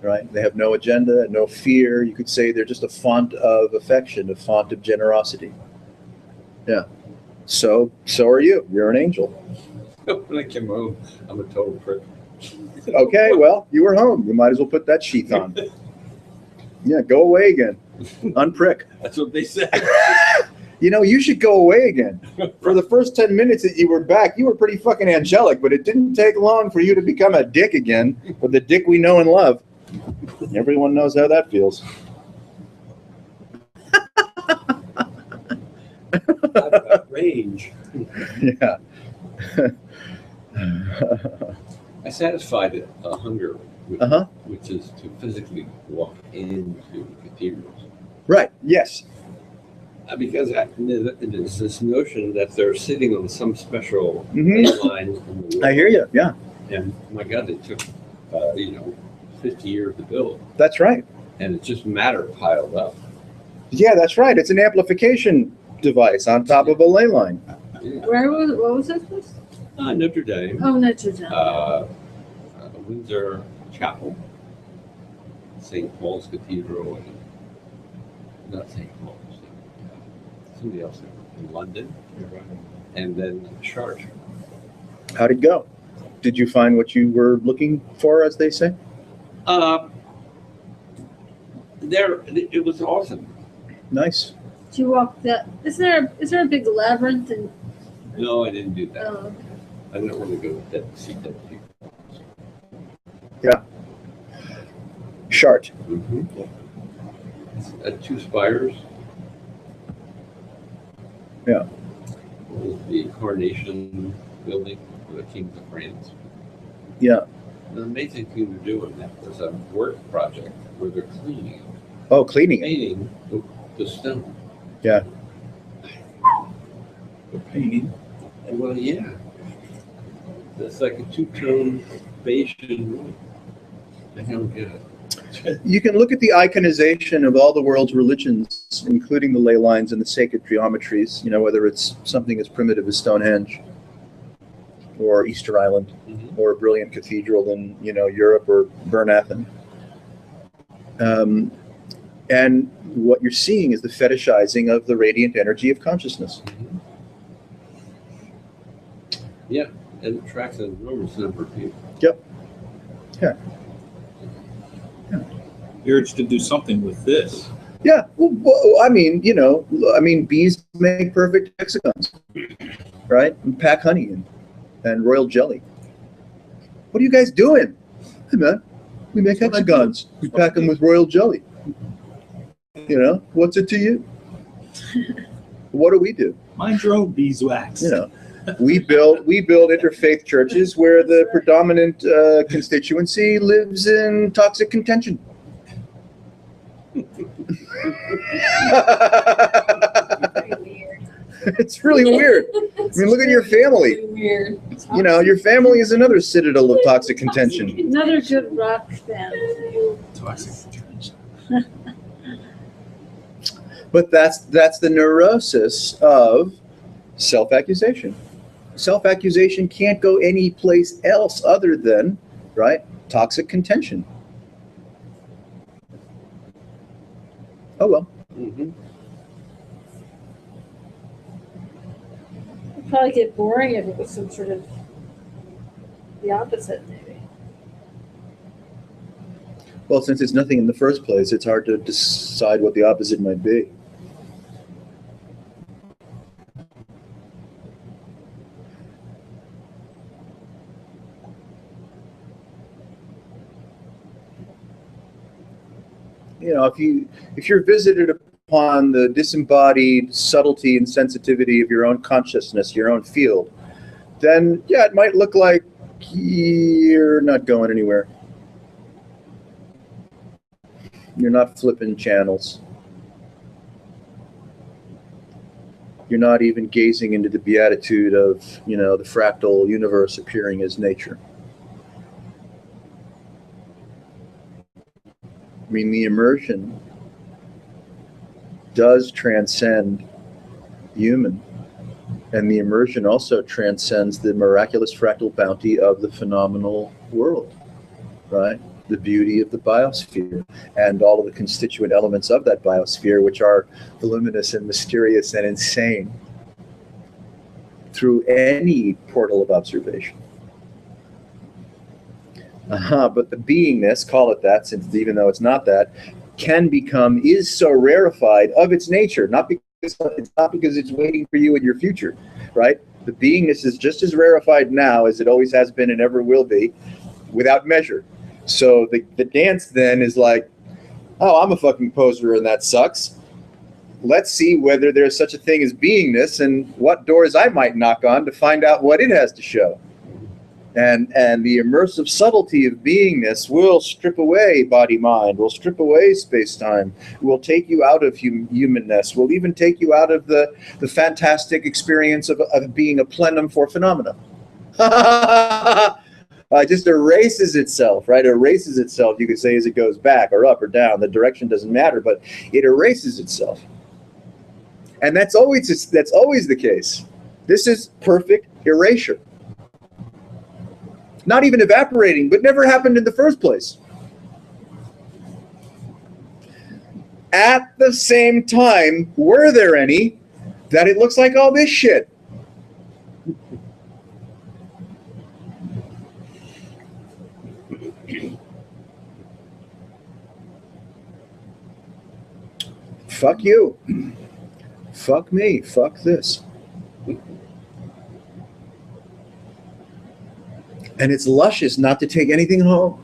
right? They have no agenda, no fear. You could say they're just a font of affection, a font of generosity. Yeah. So are you. You're an angel. When I came home, I'm a total prick. Okay, well, you were home. You might as well put that sheath on. Yeah, go away again. Unprick. That's what they said. You should go away again. For the first 10 minutes that you were back, you were pretty fucking angelic, but it didn't take long for you to become a dick again, or the dick we know and love. Everyone knows how that feels. I've got range. Yeah. I satisfied a hunger, Uh-huh. which is to physically walk into cathedrals. Right. Yes. Because there's this notion that they're sitting on some special Mhm. line in the world. I hear you. Yeah, And my God, it took 50 years to build, that's right. and it's just matter piled up. Yeah, that's right. It's an amplification device on top of a ley line. Yeah. What was that place? Notre Dame, Oh, Notre Dame. Windsor Chapel, St. Paul's Cathedral, and not St. Paul's, somebody else in London, and then Chartres. How'd it go? Did you find what you were looking for, as they say? It was awesome. Nice. Did you walk that? Is there a big labyrinth? And No, I didn't do that. oh, I didn't want to go to see dead people. Chart. Two spires. Yeah. One is the Coronation Building for the Kings of France. Yeah. The amazing thing they're doing that was a work project where they're cleaning, Oh, cleaning it. painting the stone. The painting. And well, yeah. It's like a two-tone beige and white. I don't get it. You can look at the iconization of all the world's religions, including the ley lines and the sacred geometries, whether it's something as primitive as Stonehenge or Easter Island or a brilliant cathedral in, Europe or Bernathen. And what you're seeing is the fetishizing of the radiant energy of consciousness. Yeah, and it attracts an enormous number of people. The urge to do something with this. Yeah, well, I mean, bees make perfect hexagons, right? And pack honey in. and royal jelly. What are you guys doing? Hey man, we make hexagons. We pack them with royal jelly. You know, what's it to you? What do we do? Mind your own beeswax. You know, we build interfaith churches where the predominant constituency lives in toxic contention. Very weird. It's really weird. I mean, look at your family. Weird. You know, your family is another citadel of toxic contention. Another good rock band. But that's the neurosis of self-accusation. Self-accusation can't go any place else other than, right, toxic contention. Oh well. Mhm. It'd probably get boring if it was some sort of the opposite, maybe. Well, since it's nothing in the first place, it's hard to decide what the opposite might be. You know, if you're visited upon the disembodied subtlety and sensitivity of your own consciousness, your own field, then yeah, it might look like you're not going anywhere. You're not flipping channels. You're not even gazing into the beatitude of, you know, the fractal universe appearing as nature. I mean, the immersion does transcend human, and the immersion also transcends the miraculous fractal bounty of the phenomenal world, right? The beauty of the biosphere and all of the constituent elements of that biosphere, which are voluminous and mysterious and insane through any portal of observation. But the beingness, call it that, since even though it's not that, is so rarefied of its nature, not because it's waiting for you in your future, right? The beingness is just as rarefied now as it always has been and ever will be, without measure. So the dance then is like, oh, I'm a fucking poser and that sucks. Let's see whether there's such a thing as beingness and what doors I might knock on to find out what it has to show. And the immersive subtlety of beingness will strip away body-mind, will strip away space-time, will take you out of humanness, will even take you out of the fantastic experience of being a plenum for phenomena. Just erases itself, right? Erases itself, you could say, as it goes back or up or down. The direction doesn't matter, but it erases itself. And that's always the case. This is perfect erasure. Not even evaporating, but never happened in the first place. At the same time, were there any that it looks like all this shit? Fuck you. Fuck me. Fuck this. And it's luscious not to take anything home.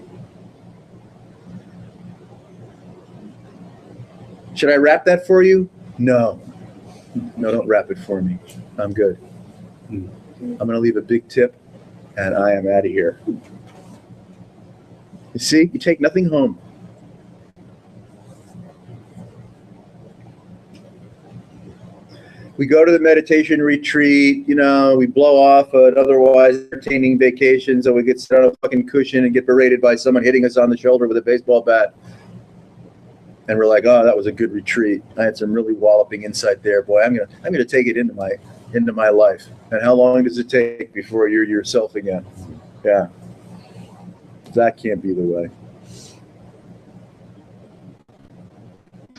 Should I wrap that for you? No. No, don't wrap it for me. I'm good. I'm going to leave a big tip, and I am out of here. You see, you take nothing home. We go to the meditation retreat, you know, we blow off an otherwise entertaining vacation, so we get sit on a fucking cushion and get berated by someone hitting us on the shoulder with a baseball bat. And we're like, oh, that was a good retreat. I had some really walloping insight there. Boy, I'm gonna take it into my life. And how long does it take before you're yourself again? Yeah. That can't be the way.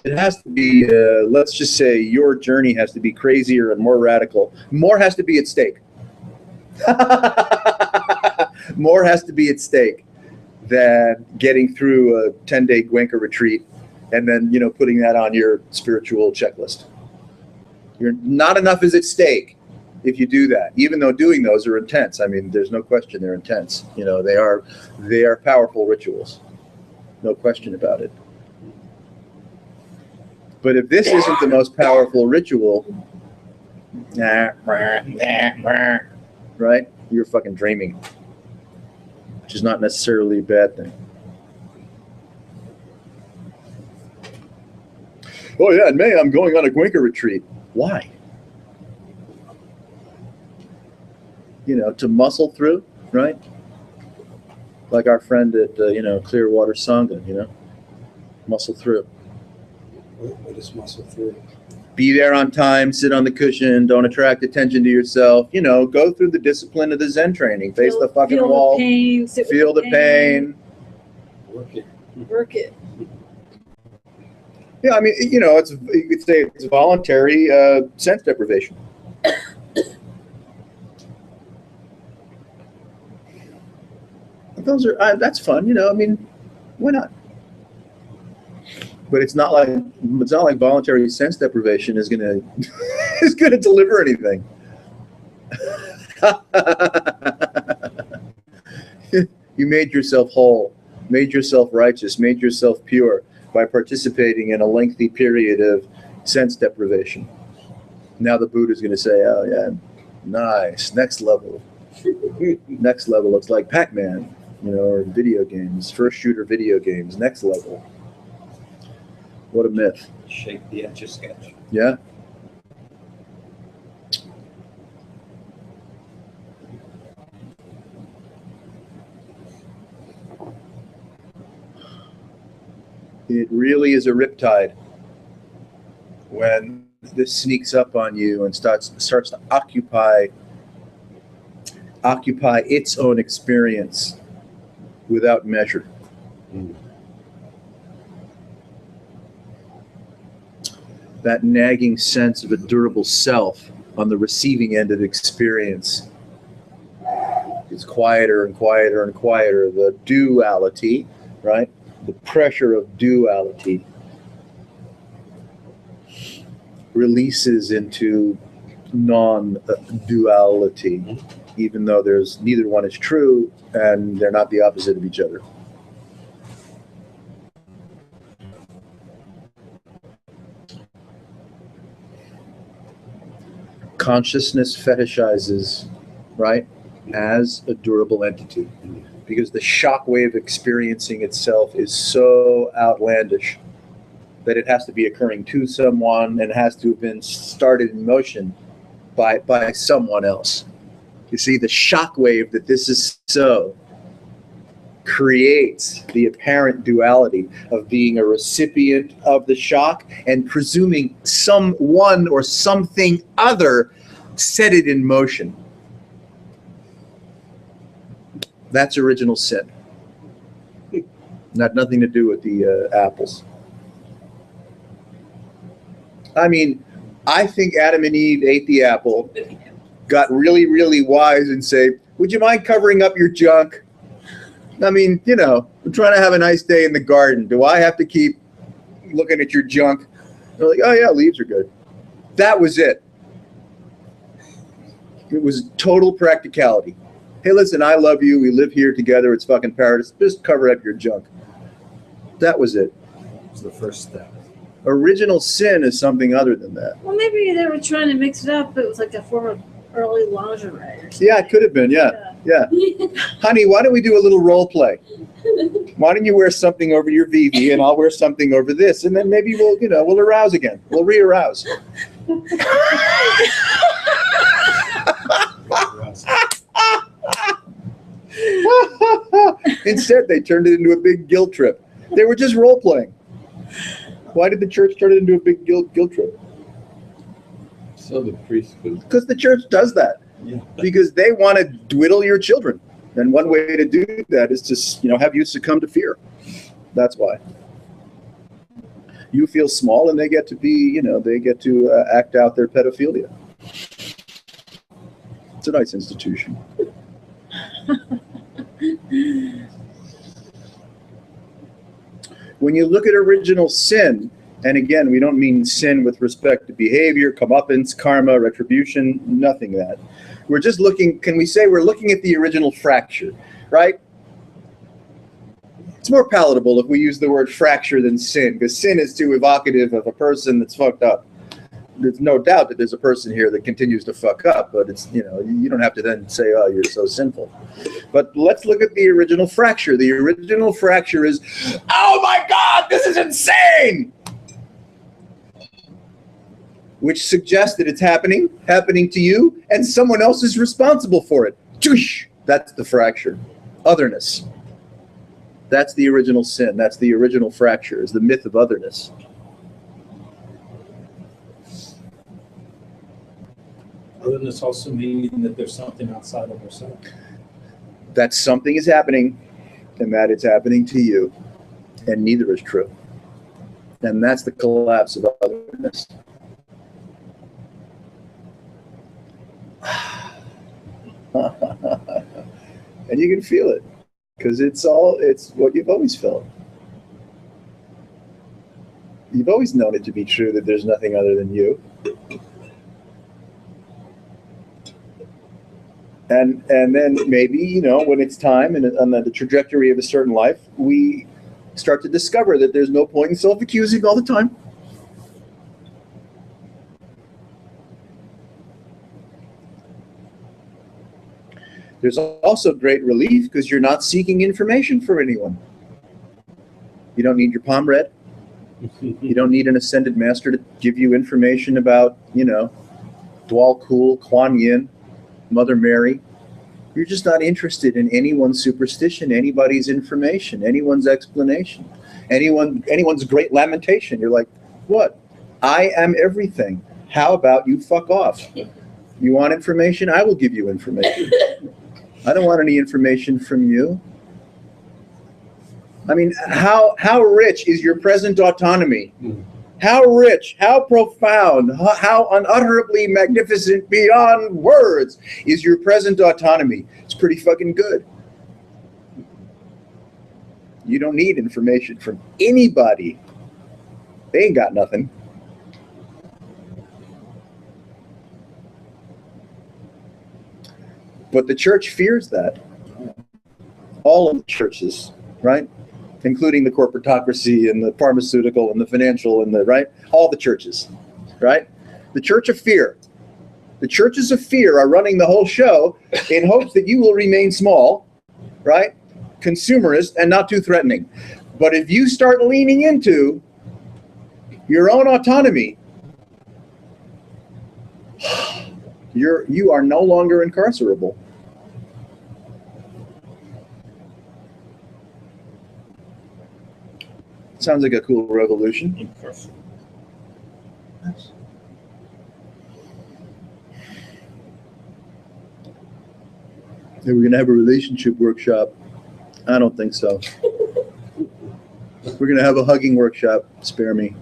It has to be, let's just say your journey has to be crazier and more radical. More has to be at stake. More has to be at stake than getting through a 10-day Gwenka retreat and then, you know, putting that on your spiritual checklist. Not enough is at stake if you do that, even though doing those are intense. I mean, there's no question they're intense. You know, they are powerful rituals. No question about it. But if this isn't the most powerful ritual, right? You're fucking dreaming, which is not necessarily a bad thing. Oh yeah, in May I'm going on a Gwinker retreat. Why? You know, to muscle through, right? Like our friend at Clearwater Sangha, you know, muscle through. What is muscle through? Be there on time, sit on the cushion, don't attract attention to yourself. You know, go through the discipline of the Zen training. Face the fucking feel wall. The pain, sit with Feel the pain. Work it. Work it. Yeah, I mean, you know, you could say it's voluntary sense deprivation. That's fun, you know. I mean, why not? But it's not like voluntary sense deprivation is gonna deliver anything. You made yourself whole, made yourself righteous, made yourself pure by participating in a lengthy period of sense deprivation. Now the Buddha's going to say, oh yeah, nice, next level. Next level looks like Pac-Man, you know, or video games, first shooter video games, next level. What a myth. Shape the Etch-a-Sketch. Yeah. It really is a riptide when this sneaks up on you and starts to occupy its own experience without measure. That nagging sense of a durable self on the receiving end of experience is quieter and quieter and quieter. The duality, right? The pressure of duality releases into non-duality, even though there's neither one is true and they're not the opposite of each other. Consciousness fetishizes, right, as a durable entity, because the shockwave experiencing itself is so outlandish that it has to be occurring to someone and has to have been started in motion by someone else. You see, the shockwave that this is so creates the apparent duality of being a recipient of the shock and presuming someone or something other set it in motion. That's original sin. Nothing to do with the apples. I mean, I think Adam and Eve ate the apple, got really, really wise and say, would you mind covering up your junk? I mean, you know, we're trying to have a nice day in the garden. Do I have to keep looking at your junk? They're like, oh yeah, leaves are good. That was it. It was total practicality. Hey, listen, I love you. We live here together. It's fucking paradise. Just cover up your junk. That was it. It's the first step. Original sin is something other than that. Well, maybe they were trying to mix it up. It was like a form of early lingerie or something. Yeah, it could have been. Yeah. Honey, why don't we do a little role play? Why don't you wear something over your VV and I'll wear something over this, and then maybe we'll arouse again. We'll re-arouse. Instead, they turned it into a big guilt trip. They were just role playing. Why did the church turn it into a big guilt trip? So the priest could. Because the church does that. Yeah. Because they want to dwindle your children. And one way to do that is to, have you succumb to fear. That's why. You feel small and they get to be, they get to act out their pedophilia. It's a nice institution. When you look at original sin, And again, we don't mean sin with respect to behavior, comeuppance, karma, retribution, nothing of that. We're just looking, can we say we're looking at the original fracture, right? It's more palatable if we use the word fracture than sin, because sin is too evocative of a person that's fucked up. There's no doubt that there's a person here that continues to fuck up, but it's, you know, you don't have to then say, oh, you're so sinful. But let's look at the original fracture. The original fracture is, oh my God, this is insane! Which suggests that it's happening to you, and someone else is responsible for it. That's the fracture. Otherness. That's the original sin. That's the original fracture, is the myth of otherness. Otherness also meaning that there's something outside of ourselves. That something is happening, and that it's happening to you, and neither is true. And that's the collapse of otherness. And you can feel it, because it's what you've always felt. You've always known it to be true that there's nothing other than you. And then maybe, you know, when it's time and on the trajectory of a certain life, we start to discover that there's no point in self-accusing all the time. There's also great relief because you're not seeking information from anyone. You don't need your palm read. You don't need an ascended master to give you information about, you know, Dwal Kul, Kuan Yin, Mother Mary. You're just not interested in anyone's superstition, anybody's information, anyone's explanation, anyone's great lamentation. You're like, what? I am everything. How about you fuck off? You want information? I will give you information. I don't want any information from you. I mean, how rich is your present autonomy? How rich, how profound, how unutterably magnificent beyond words is your present autonomy? It's pretty fucking good. You don't need information from anybody. They ain't got nothing. But the church fears that. All of the churches, right? Including the corporatocracy and the pharmaceutical and the financial and the, right? All the churches, right? The church of fear. The churches of fear are running the whole show in hopes that you will remain small, right? Consumerist and not too threatening. But if you start leaning into your own autonomy, you are no longer incarcerable. Sounds like a cool revolution. We're going to have a relationship workshop. I don't think so. We're going to have a hugging workshop. Spare me.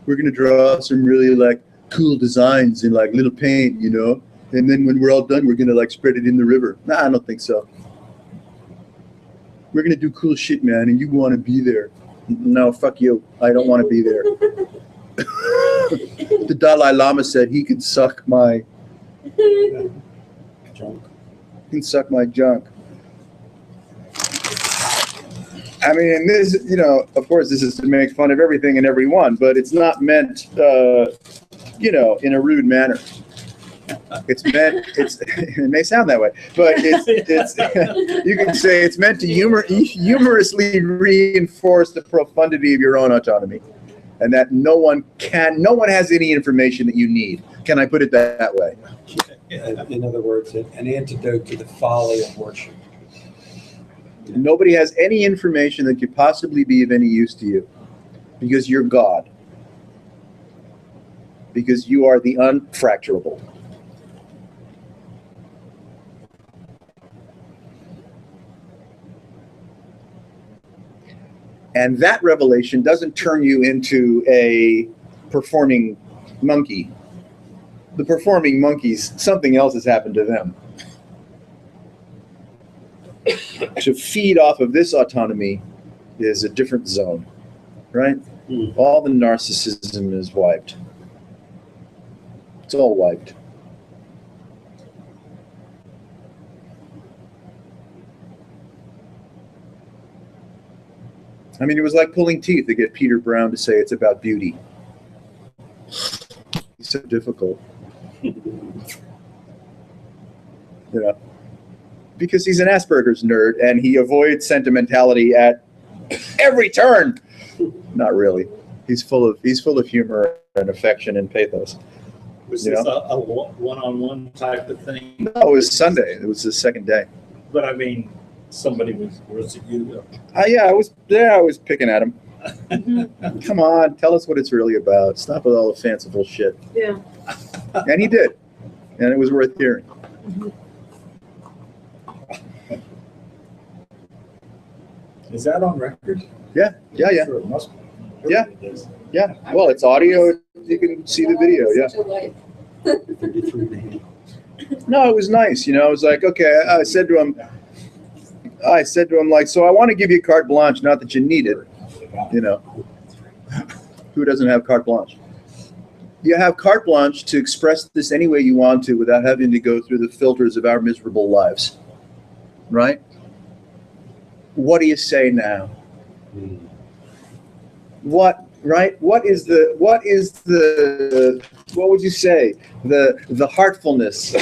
We're going to draw some really like cool designs in like little paint, you know, and then when we're all done, we're going to like spread it in the river. Nah, I don't think so. We're going to do cool shit, man, and you want to be there. No, fuck you. I don't want to be there. The Dalai Lama said he could suck my Junk. he can suck my junk. I mean, and this, you know, of course, this is to make fun of everything and everyone, but it's not meant, you know, in a rude manner. It's meant, it may sound that way, but it's you can say it's meant to humorously reinforce the profundity of your own autonomy, and that no one has any information that you need. Can I put it that way? In other words, an antidote to the folly of worship. Nobody has any information that could possibly be of any use to you, because you're God, because you are the unfracturable. And that revelation doesn't turn you into a performing monkey. The performing monkeys, something else has happened to them. To feed off of this autonomy, is a different zone, right? Hmm. All the narcissism is wiped. It's all wiped. I mean, it was like pulling teeth to get Peter Brown to say it's about beauty. He's so difficult. You know, because he's an Asperger's nerd and he avoids sentimentality at every turn. Not really. He's full of humor and affection and pathos. Was You this a one-on-one type of thing? No, it was Sunday. It was the second day. But I mean, somebody was it you? Yeah, I was there. I was picking at him. Come on, tell us what it's really about. Stop with all the fanciful shit. Yeah. And he did, and it was worth hearing. Is that on record? Yeah. Sure, it must be. Yeah. It is. Yeah. Well, it's audio. You can see the video. Yeah. Such a life. 33 man. No, it was nice. You know, I was like, okay. I said to him, like, so I want to give you carte blanche. Not that you need it. You know, who doesn't have carte blanche? You have carte blanche to express this any way you want to without having to go through the filters of our miserable lives. Right? What do you say now? Hmm. What, right? What would you say? The heartfulness,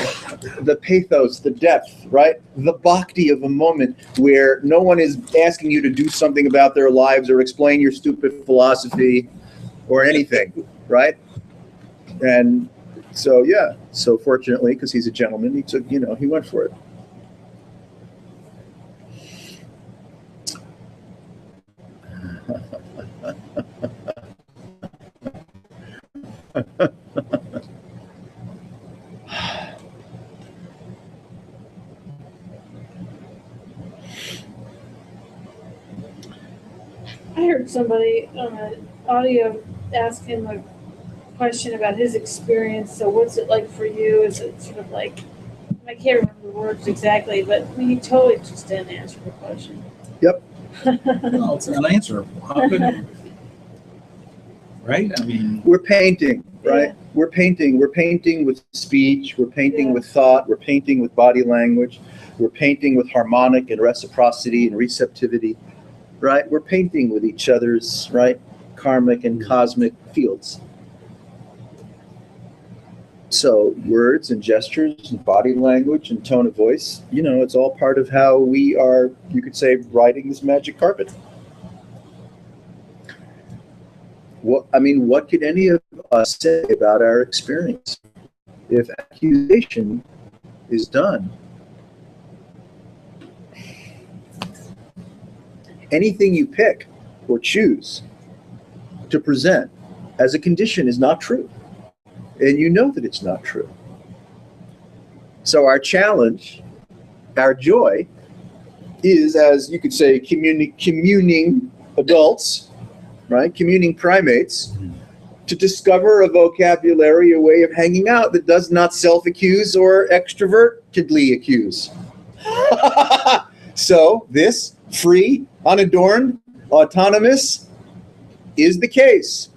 the pathos, the depth, right? The bhakti of a moment where no one is asking you to do something about their lives or explain your stupid philosophy or anything, right? And so, yeah. So fortunately, because he's a gentleman, he took, he went for it. I heard somebody on an audio ask him a question about his experience. So what's it like for you? Is it sort of like, I can't remember the words exactly, but he totally just didn't answer the question. Yep. No, it's an answer. How could it? Right? I mean, We're painting, right? Yeah. We're painting with speech, we're painting Yeah. with thought, we're painting with body language, we're painting with harmonic and reciprocity and receptivity, right? We're painting with each other's, right, karmic and cosmic fields. So words and gestures and body language and tone of voice, it's all part of how we are, you could say, riding this magic carpet. What could any of us say about our experience if accusation is done? Anything you pick or choose to present as a condition is not true. And you know that it's not true. So our challenge, our joy, is, as you could say, communing adults, right? Communing primates, to discover a vocabulary, a way of hanging out that does not self-accuse or extrovertedly accuse. So this free, unadorned, autonomous is the case.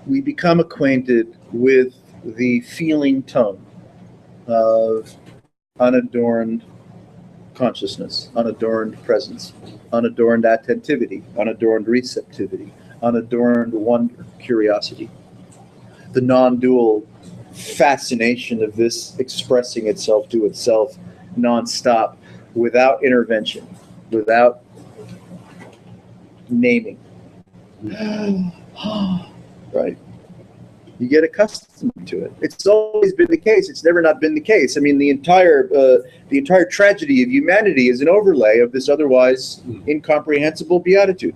We become acquainted with the feeling tone of unadorned consciousness, unadorned presence, unadorned attentivity, unadorned receptivity, unadorned wonder, curiosity. The non-dual fascination of this expressing itself to itself nonstop, without intervention, without naming, Right? You get accustomed to it. It's always been the case. It's never not been the case. I mean, the entire tragedy of humanity is an overlay of this otherwise incomprehensible beatitude.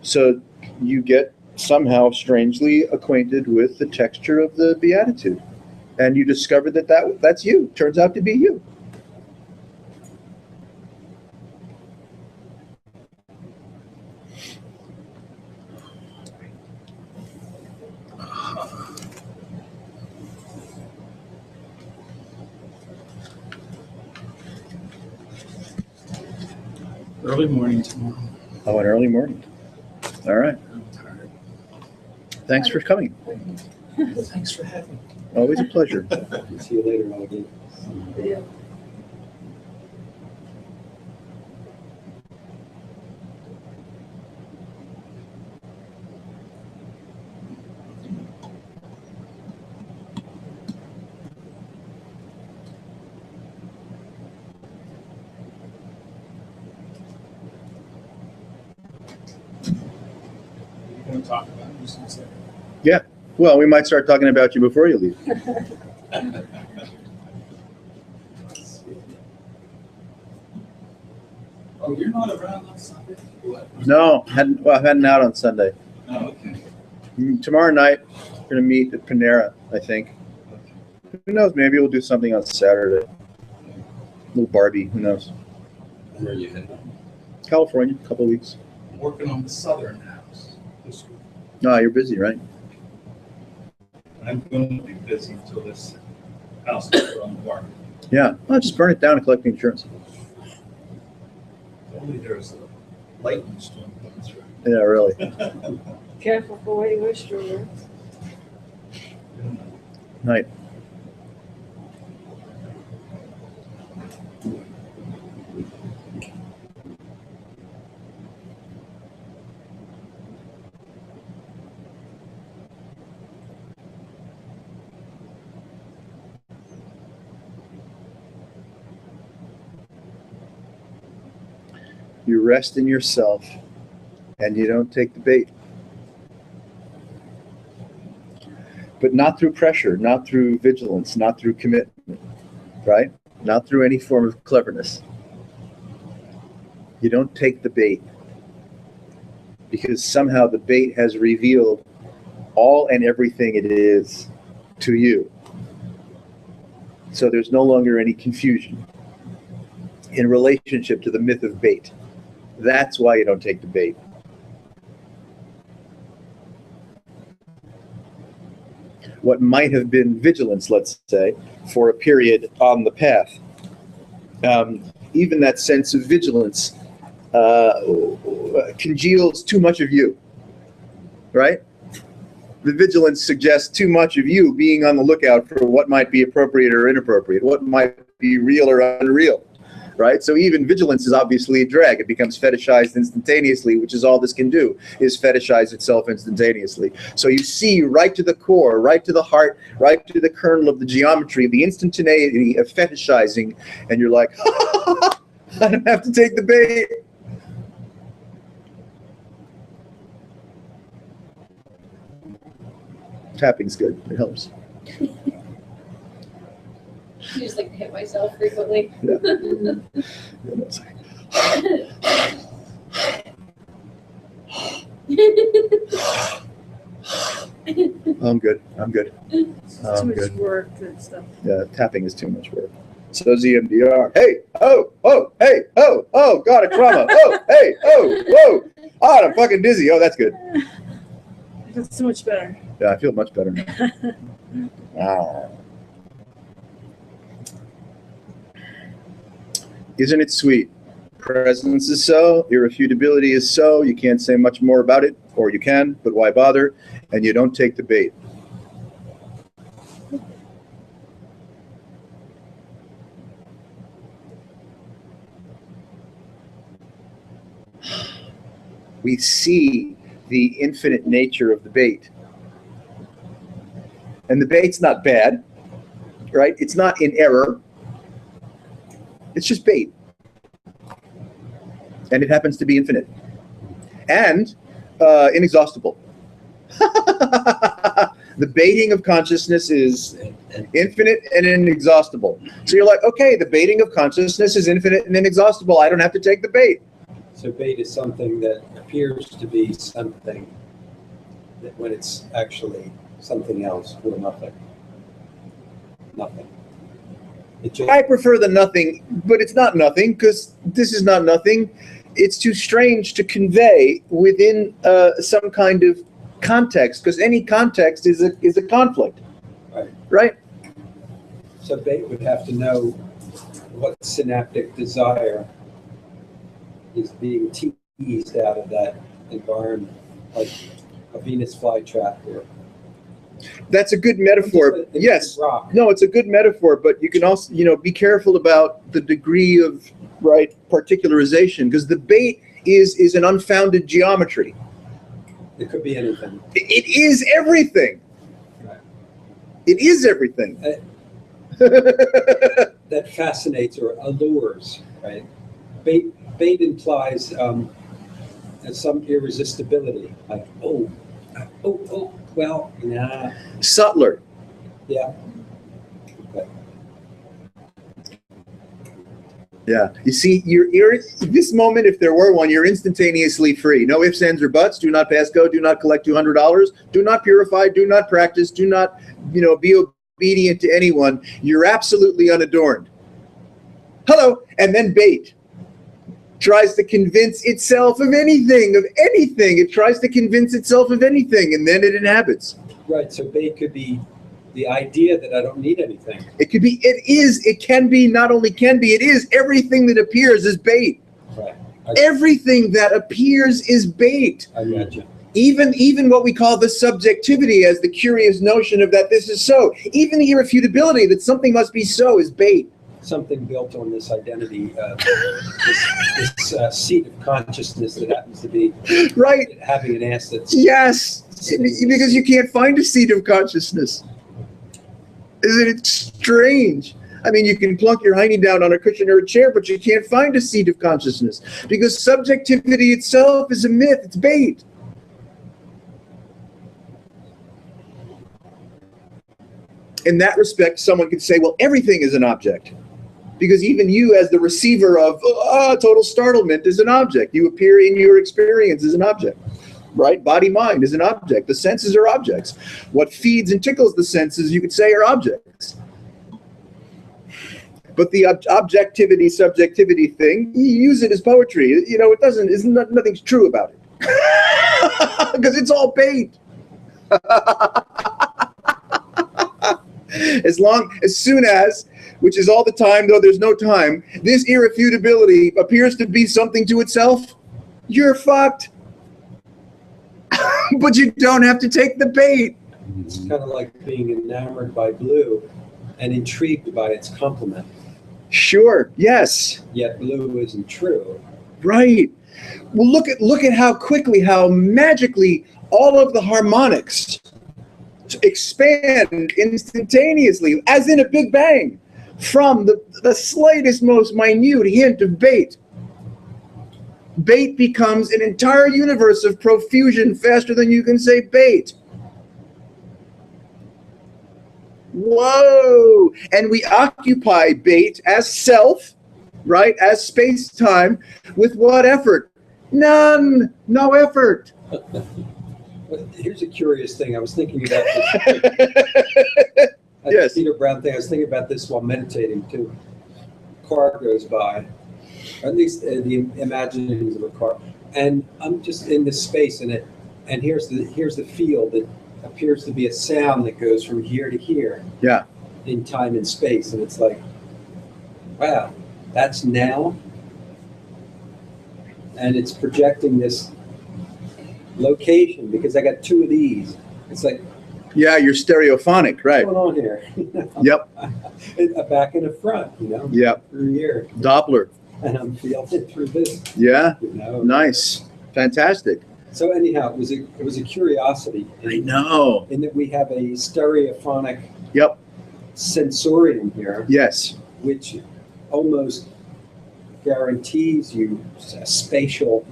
So you get somehow strangely acquainted with the texture of the beatitude, and you discover that's you. Turns out to be you. Early morning tomorrow. Oh, an early morning. All right. I'm tired. Thanks for coming. Thanks for having me. Always a pleasure. See you later, Auggie. Yeah. You're going to talk about it just in a second. Well, we might start talking about you before you leave. Oh, you're not around on Sunday? What? No, heading out on Sunday. Oh, okay. Tomorrow night, we're gonna meet at Panera, I think. Who knows? Maybe we'll do something on Saturday. Little Barbie. Who knows? Where are you heading? California, a couple of weeks. I'm working on the southern house this week. No, you're busy, right? I'm going to be busy until this house is put on the market. Yeah. Well, just burn it down and collect the insurance. Only there's a lightning storm coming through. Yeah, really. Careful for what you wish for. Night. You rest in yourself and you don't take the bait. But not through pressure, not through vigilance, not through commitment, right? Not through any form of cleverness. You don't take the bait because somehow the bait has revealed all and everything it is to you. So there's no longer any confusion in relationship to the myth of bait. That's why you don't take the bait. What might have been vigilance, let's say, for a period on the path. Even that sense of vigilance congeals too much of you, right? The vigilance suggests too much of you being on the lookout for what might be appropriate or inappropriate, what might be real or unreal, right? So even vigilance is obviously a drag. It becomes fetishized instantaneously, which is all this can do, is fetishize itself instantaneously. So you see right to the core, right to the heart, right to the kernel of the geometry, the instantaneity of fetishizing, and you're like, I don't have to take the bait. Tapping's good. It helps. I just like to hit myself frequently. Yeah. Yeah, that's like, I'm good. I'm good. It's too I'm much good. work and stuff. Yeah, tapping is too much work. So is EMDR. Hey, oh, hey, oh, God, a trauma. Oh, hey, oh, whoa. Oh, I'm fucking dizzy. Oh, that's good. That's so much better. Yeah, I feel much better now. Wow. Isn't it sweet? Presence is so, irrefutability is so, you can't say much more about it, or you can, but why bother? And you don't take the bait. We see the infinite nature of the bait. And the bait's not bad, right? It's not in error. It's just bait. And it happens to be infinite. And inexhaustible. The baiting of consciousness is And infinite and inexhaustible. So you're like, okay, the baiting of consciousness is infinite and inexhaustible. I don't have to take the bait. So bait is something that appears to be something that when it's actually something else or nothing. Nothing. It just, I prefer the nothing, but it's not nothing because this is not nothing. It's too strange to convey within some kind of context because any context is a conflict, right. right? So bait would have to know what synaptic desire is being teased out of that environment, like a Venus flytrap or That's a good metaphor. It's a Yes. rock. No, it's a good metaphor, but you can also, be careful about the degree of particularization because the bait is an unfounded geometry. It could be anything. It is everything. Right. It is everything. That fascinates or allures, right? Bait implies some irresistibility, like well, nah, Subtler. yeah. Okay. Yeah. You see, this moment, if there were one, you're instantaneously free. No ifs, ands, or buts. Do not pass go. Do not collect $200. Do not purify. Do not practice. Do not, be obedient to anyone. You're absolutely unadorned. Hello. And then bait tries to convince itself of anything, It tries to convince itself of anything, and then it inhabits. Right, so bait could be the idea that I don't need anything. It could be, it can be, not only can be, it is. Everything that appears is bait. Right. Everything that appears is bait. I imagine. Even what we call the subjectivity as the curious notion of that this is so. Even the irrefutability that something must be so is bait. Something built on this identity, this seat of consciousness that happens to be Right? having an ass that's Yes. Because you can't find a seat of consciousness. Isn't it strange? I mean, you can plunk your hiney down on a cushion or a chair, but you can't find a seat of consciousness because subjectivity itself is a myth. It's bait. In that respect, someone could say, well, everything is an object. Because even you, as the receiver of total startlement, is an object. You appear in your experience as an object. Right? Body, mind is an object. The senses are objects. What feeds and tickles the senses, you could say, are objects. But the objectivity, subjectivity thing, you use it as poetry. It doesn't, nothing's true about it. Because it's all bait. As soon as, which is all the time, though there's no time, this irrefutability appears to be something to itself, you're fucked. But you don't have to take the bait. it's kind of like being enamored by blue and intrigued by its complement. Sure, yes, Yet blue isn't true. right. Well, look at how quickly, how magically all of the harmonics expand instantaneously, as in a Big Bang, from the slightest, most minute hint of bait. Bait becomes an entire universe of profusion faster than you can say bait. Whoa! And we occupy bait as self, right? As space-time, with what effort? None. No effort. But here's a curious thing. I was thinking about this. Yes. Peter Brown thing. I was thinking about this while meditating too. Car goes by, or at least the imaginings of a car, and I'm just in this space in it. And here's the field that appears to be a sound that goes from here to here. Yeah. In time and space, and it's like, wow, that's now, and it's projecting this location because I got two of these. It's like, Yeah, you're stereophonic, right? what's going on here? Yep. A back and a front, Yep. through here, Doppler. and I'm feeling it through this, Yeah. Nice. Fantastic. So anyhow, it was a curiosity I know. in that we have a stereophonic Yep. sensorium here, Yes. which almost guarantees you a spatial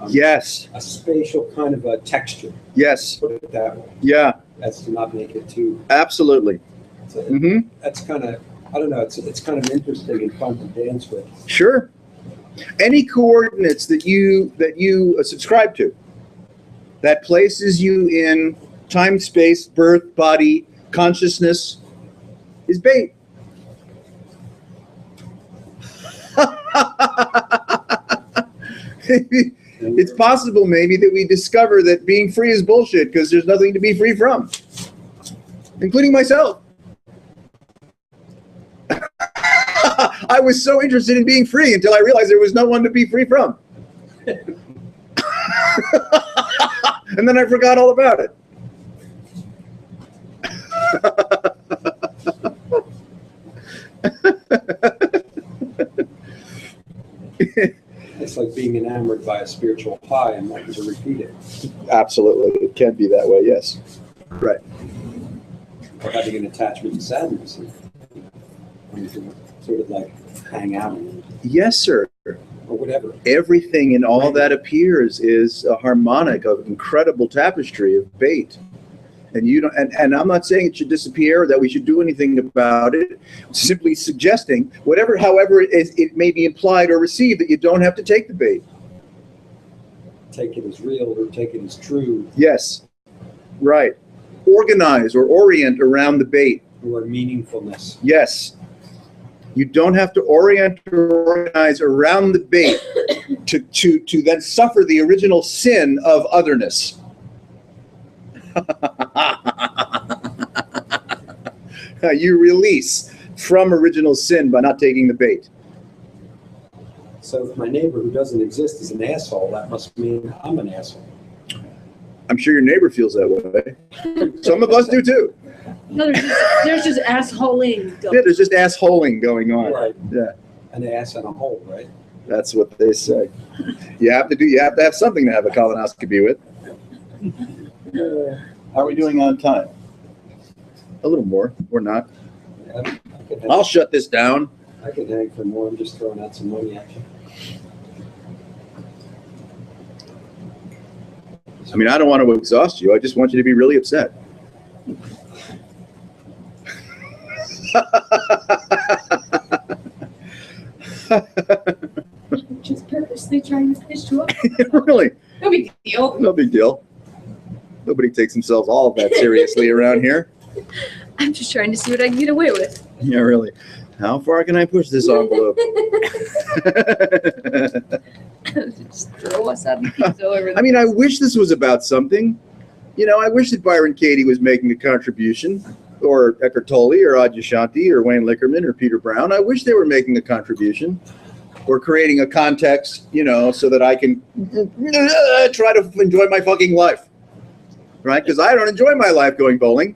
Yes, a spatial kind of a texture, yes, put it that way, yeah, as to not make it too, absolutely. so Hmm. that's kind of, I don't know, it's kind of interesting and fun to dance with. Sure. Any coordinates that you subscribe to that places you in time, space, birth, body, consciousness is bait. It's possible maybe that we discover that being free is bullshit because there's nothing to be free from, including myself. I was so interested in being free until I realized there was no one to be free from. And then I forgot all about it. It's like being enamored by a spiritual high and wanting to repeat it, Absolutely. It can be that way, yes. Right. or having an attachment to sadness. And you can sort of like hang out in it, Yes, sir. or whatever. Everything in all that appears is a harmonic of incredible tapestry of bait. And you don't, and I'm not saying it should disappear or that we should do anything about it. Simply suggesting whatever, however it may be implied or received, that you don't have to take the bait. Take it as real or take it as true, Yes. Right. Organize or orient around the bait. or meaningfulness. Yes. You don't have to orient or organize around the bait to then suffer the original sin of otherness. You release from original sin by not taking the bait. So if my neighbor who doesn't exist is an asshole, that must mean I'm an asshole. I'm sure your neighbor feels that way. Some of us do too. No, there's just assholing. Yeah, there's just assholing going on. Right. Yeah, An ass and a hole, right? that's what they say. You have to have something to have a colonoscopy with. How are we doing on time? A little more, or not. I'll shut this down. I could hang for more. I'm just throwing out some money at you. I mean, I don't want to exhaust you. I just want you to be really upset. Just purposely trying to fish you up. Really, No big deal. no big deal. Nobody takes themselves all that seriously around here. I'm just trying to see what I can get away with. Yeah, really. How far can I push this envelope? Just throw wasabi pizza over. I mean, I wish this was about something. You know, I wish that Byron Katie was making a contribution, or Eckhart Tolle, or Adyashanti, or Wayne Lickerman, or Peter Brown. I wish they were making a contribution, or creating a context, you know, so that I can try to enjoy my fucking life, right? Because I don't enjoy my life going bowling.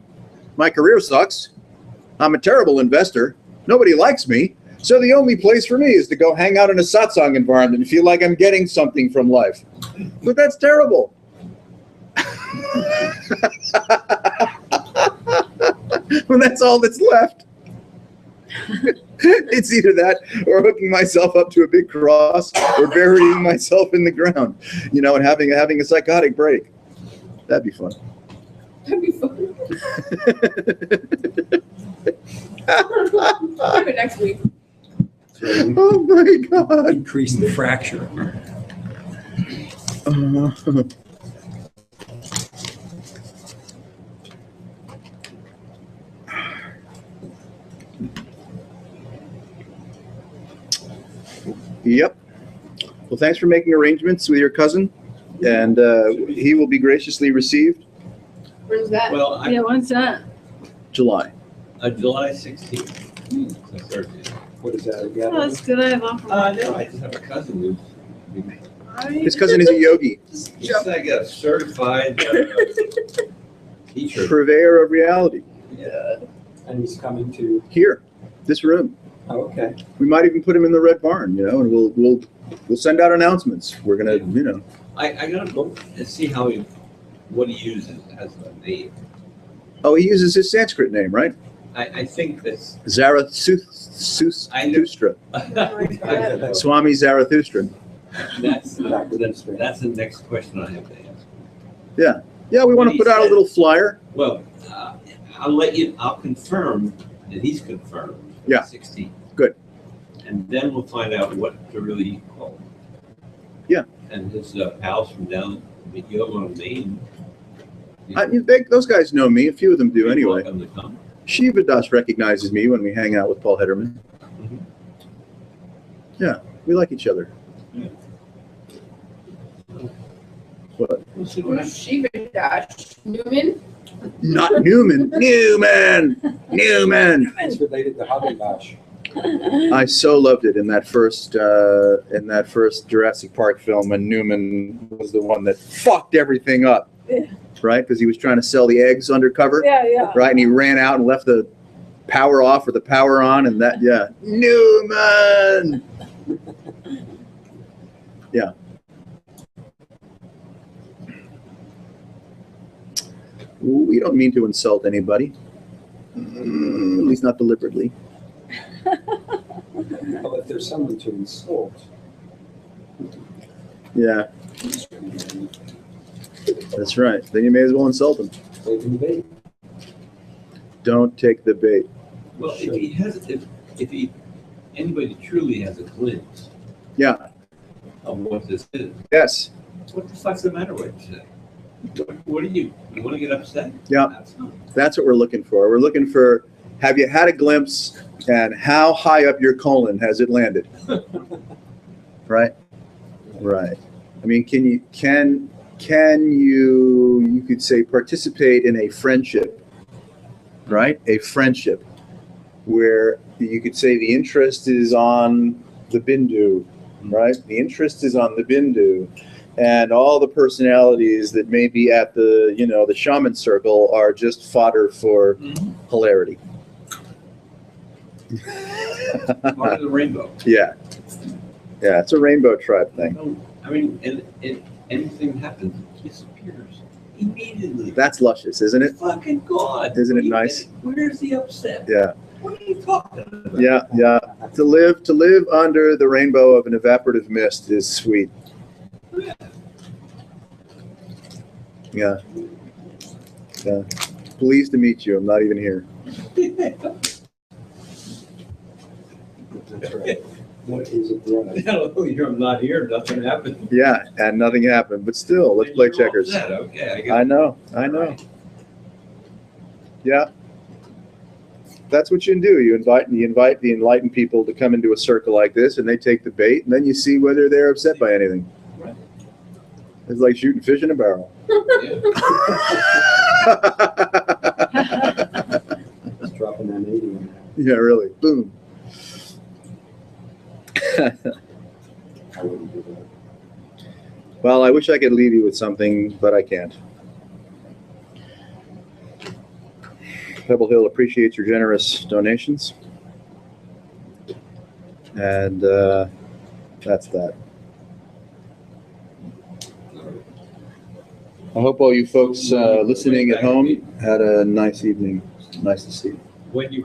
My career sucks. I'm a terrible investor. Nobody likes me. So the only place for me is to go hang out in a satsang environment and feel like I'm getting something from life. But that's terrible. When that's all that's left. It's either that or hooking myself up to a big cross or burying myself in the ground, you know, and having a psychotic break. That'd be fun. That'd be fun. Do it next week. Oh my God. Increase the fracture. Yep. Well, thanks for making arrangements with your cousin, and he will be graciously received Where's that? Well, Yeah, when's that? July. July 16th. It's a Thursday. What is that? Oh, Again? that's good. I have off. No, I just have a cousin who's His cousin is a yogi, he's like a certified teacher. purveyor of reality. Yeah. And he's coming to. Here, this room. Oh, okay. We might even put him in the Red Barn, you know, and we'll send out announcements. We're gonna, you know. I gotta go and see what he uses as a name. Oh, he uses his Sanskrit name, right? I think that's. Zarathustra. I know. Swami Zarathustra. That's Administrator. that's the next question I have to ask. Yeah, we want to put out a little flyer. Well, I'll confirm that he's confirmed. for Yeah. the 16th. Good. And then we'll find out what to really call. Yeah. And his pals from down, Yogo and Maine. Those guys know me. A few of them do you're anyway. welcome to come. Shiva Das recognizes me when we hang out with Paul Hederman. Mhm. Yeah, we like each other. Yeah. What? We'll see what Who's happens. Shiva Dash? Newman? Not Newman. Newman. It's related to Haagen Dazs. I so loved it in that first Jurassic Park film when Newman was the one that fucked everything up. Yeah. Right? Because he was trying to sell the eggs undercover. Yeah. Right? And he ran out and left the power off or the power on, and that, yeah. Newman! Yeah. We don't mean to insult anybody. At least not deliberately. Well, if there's someone to insult, Yeah, that's right. Then you may as well insult them. they can debate. Don't take the bait. Well, if anybody truly has a glimpse Yeah, of what this is, yes. what the fuck's the matter with you? What do you want to get upset? Yeah. That's not- That's what we're looking for. We're looking for, have you had a glimpse and how high up your colon has it landed? Right? Right. I mean, can you could say participate in a friendship, right? A friendship where you could say the interest is on the Bindu, right? The interest is on the Bindu. And all the personalities that may be at the, the shaman circle are just fodder for hilarity. Part of the rainbow. Yeah. Yeah, it's a rainbow tribe thing. I mean, and anything happens, it disappears immediately. That's luscious, isn't it? Fucking God. Isn't it What do you nice? think? Where's the upset? Yeah. What are you talking about? Yeah. To live under the rainbow of an evaporative mist is sweet. Yeah. Yeah. Pleased to meet you. I'm not even here. That's right. What is a bride? I'm not here, nothing happened. Yeah, and nothing happened, but still, let's play You're checkers. upset. Okay, I got I know. Yeah. That's what you do. You invite the enlightened people to come into a circle like this, and they take the bait, and then you see whether they're upset by anything. Right. It's like shooting fish in a barrel. Yeah. Just dropping that 80 in there. Yeah, really. Boom. I wouldn't do that. Well, I wish I could leave you with something, but I can't. Pebble Hill appreciates your generous donations. And that's that. I hope all you folks listening at home had a nice evening. Nice to see you. When you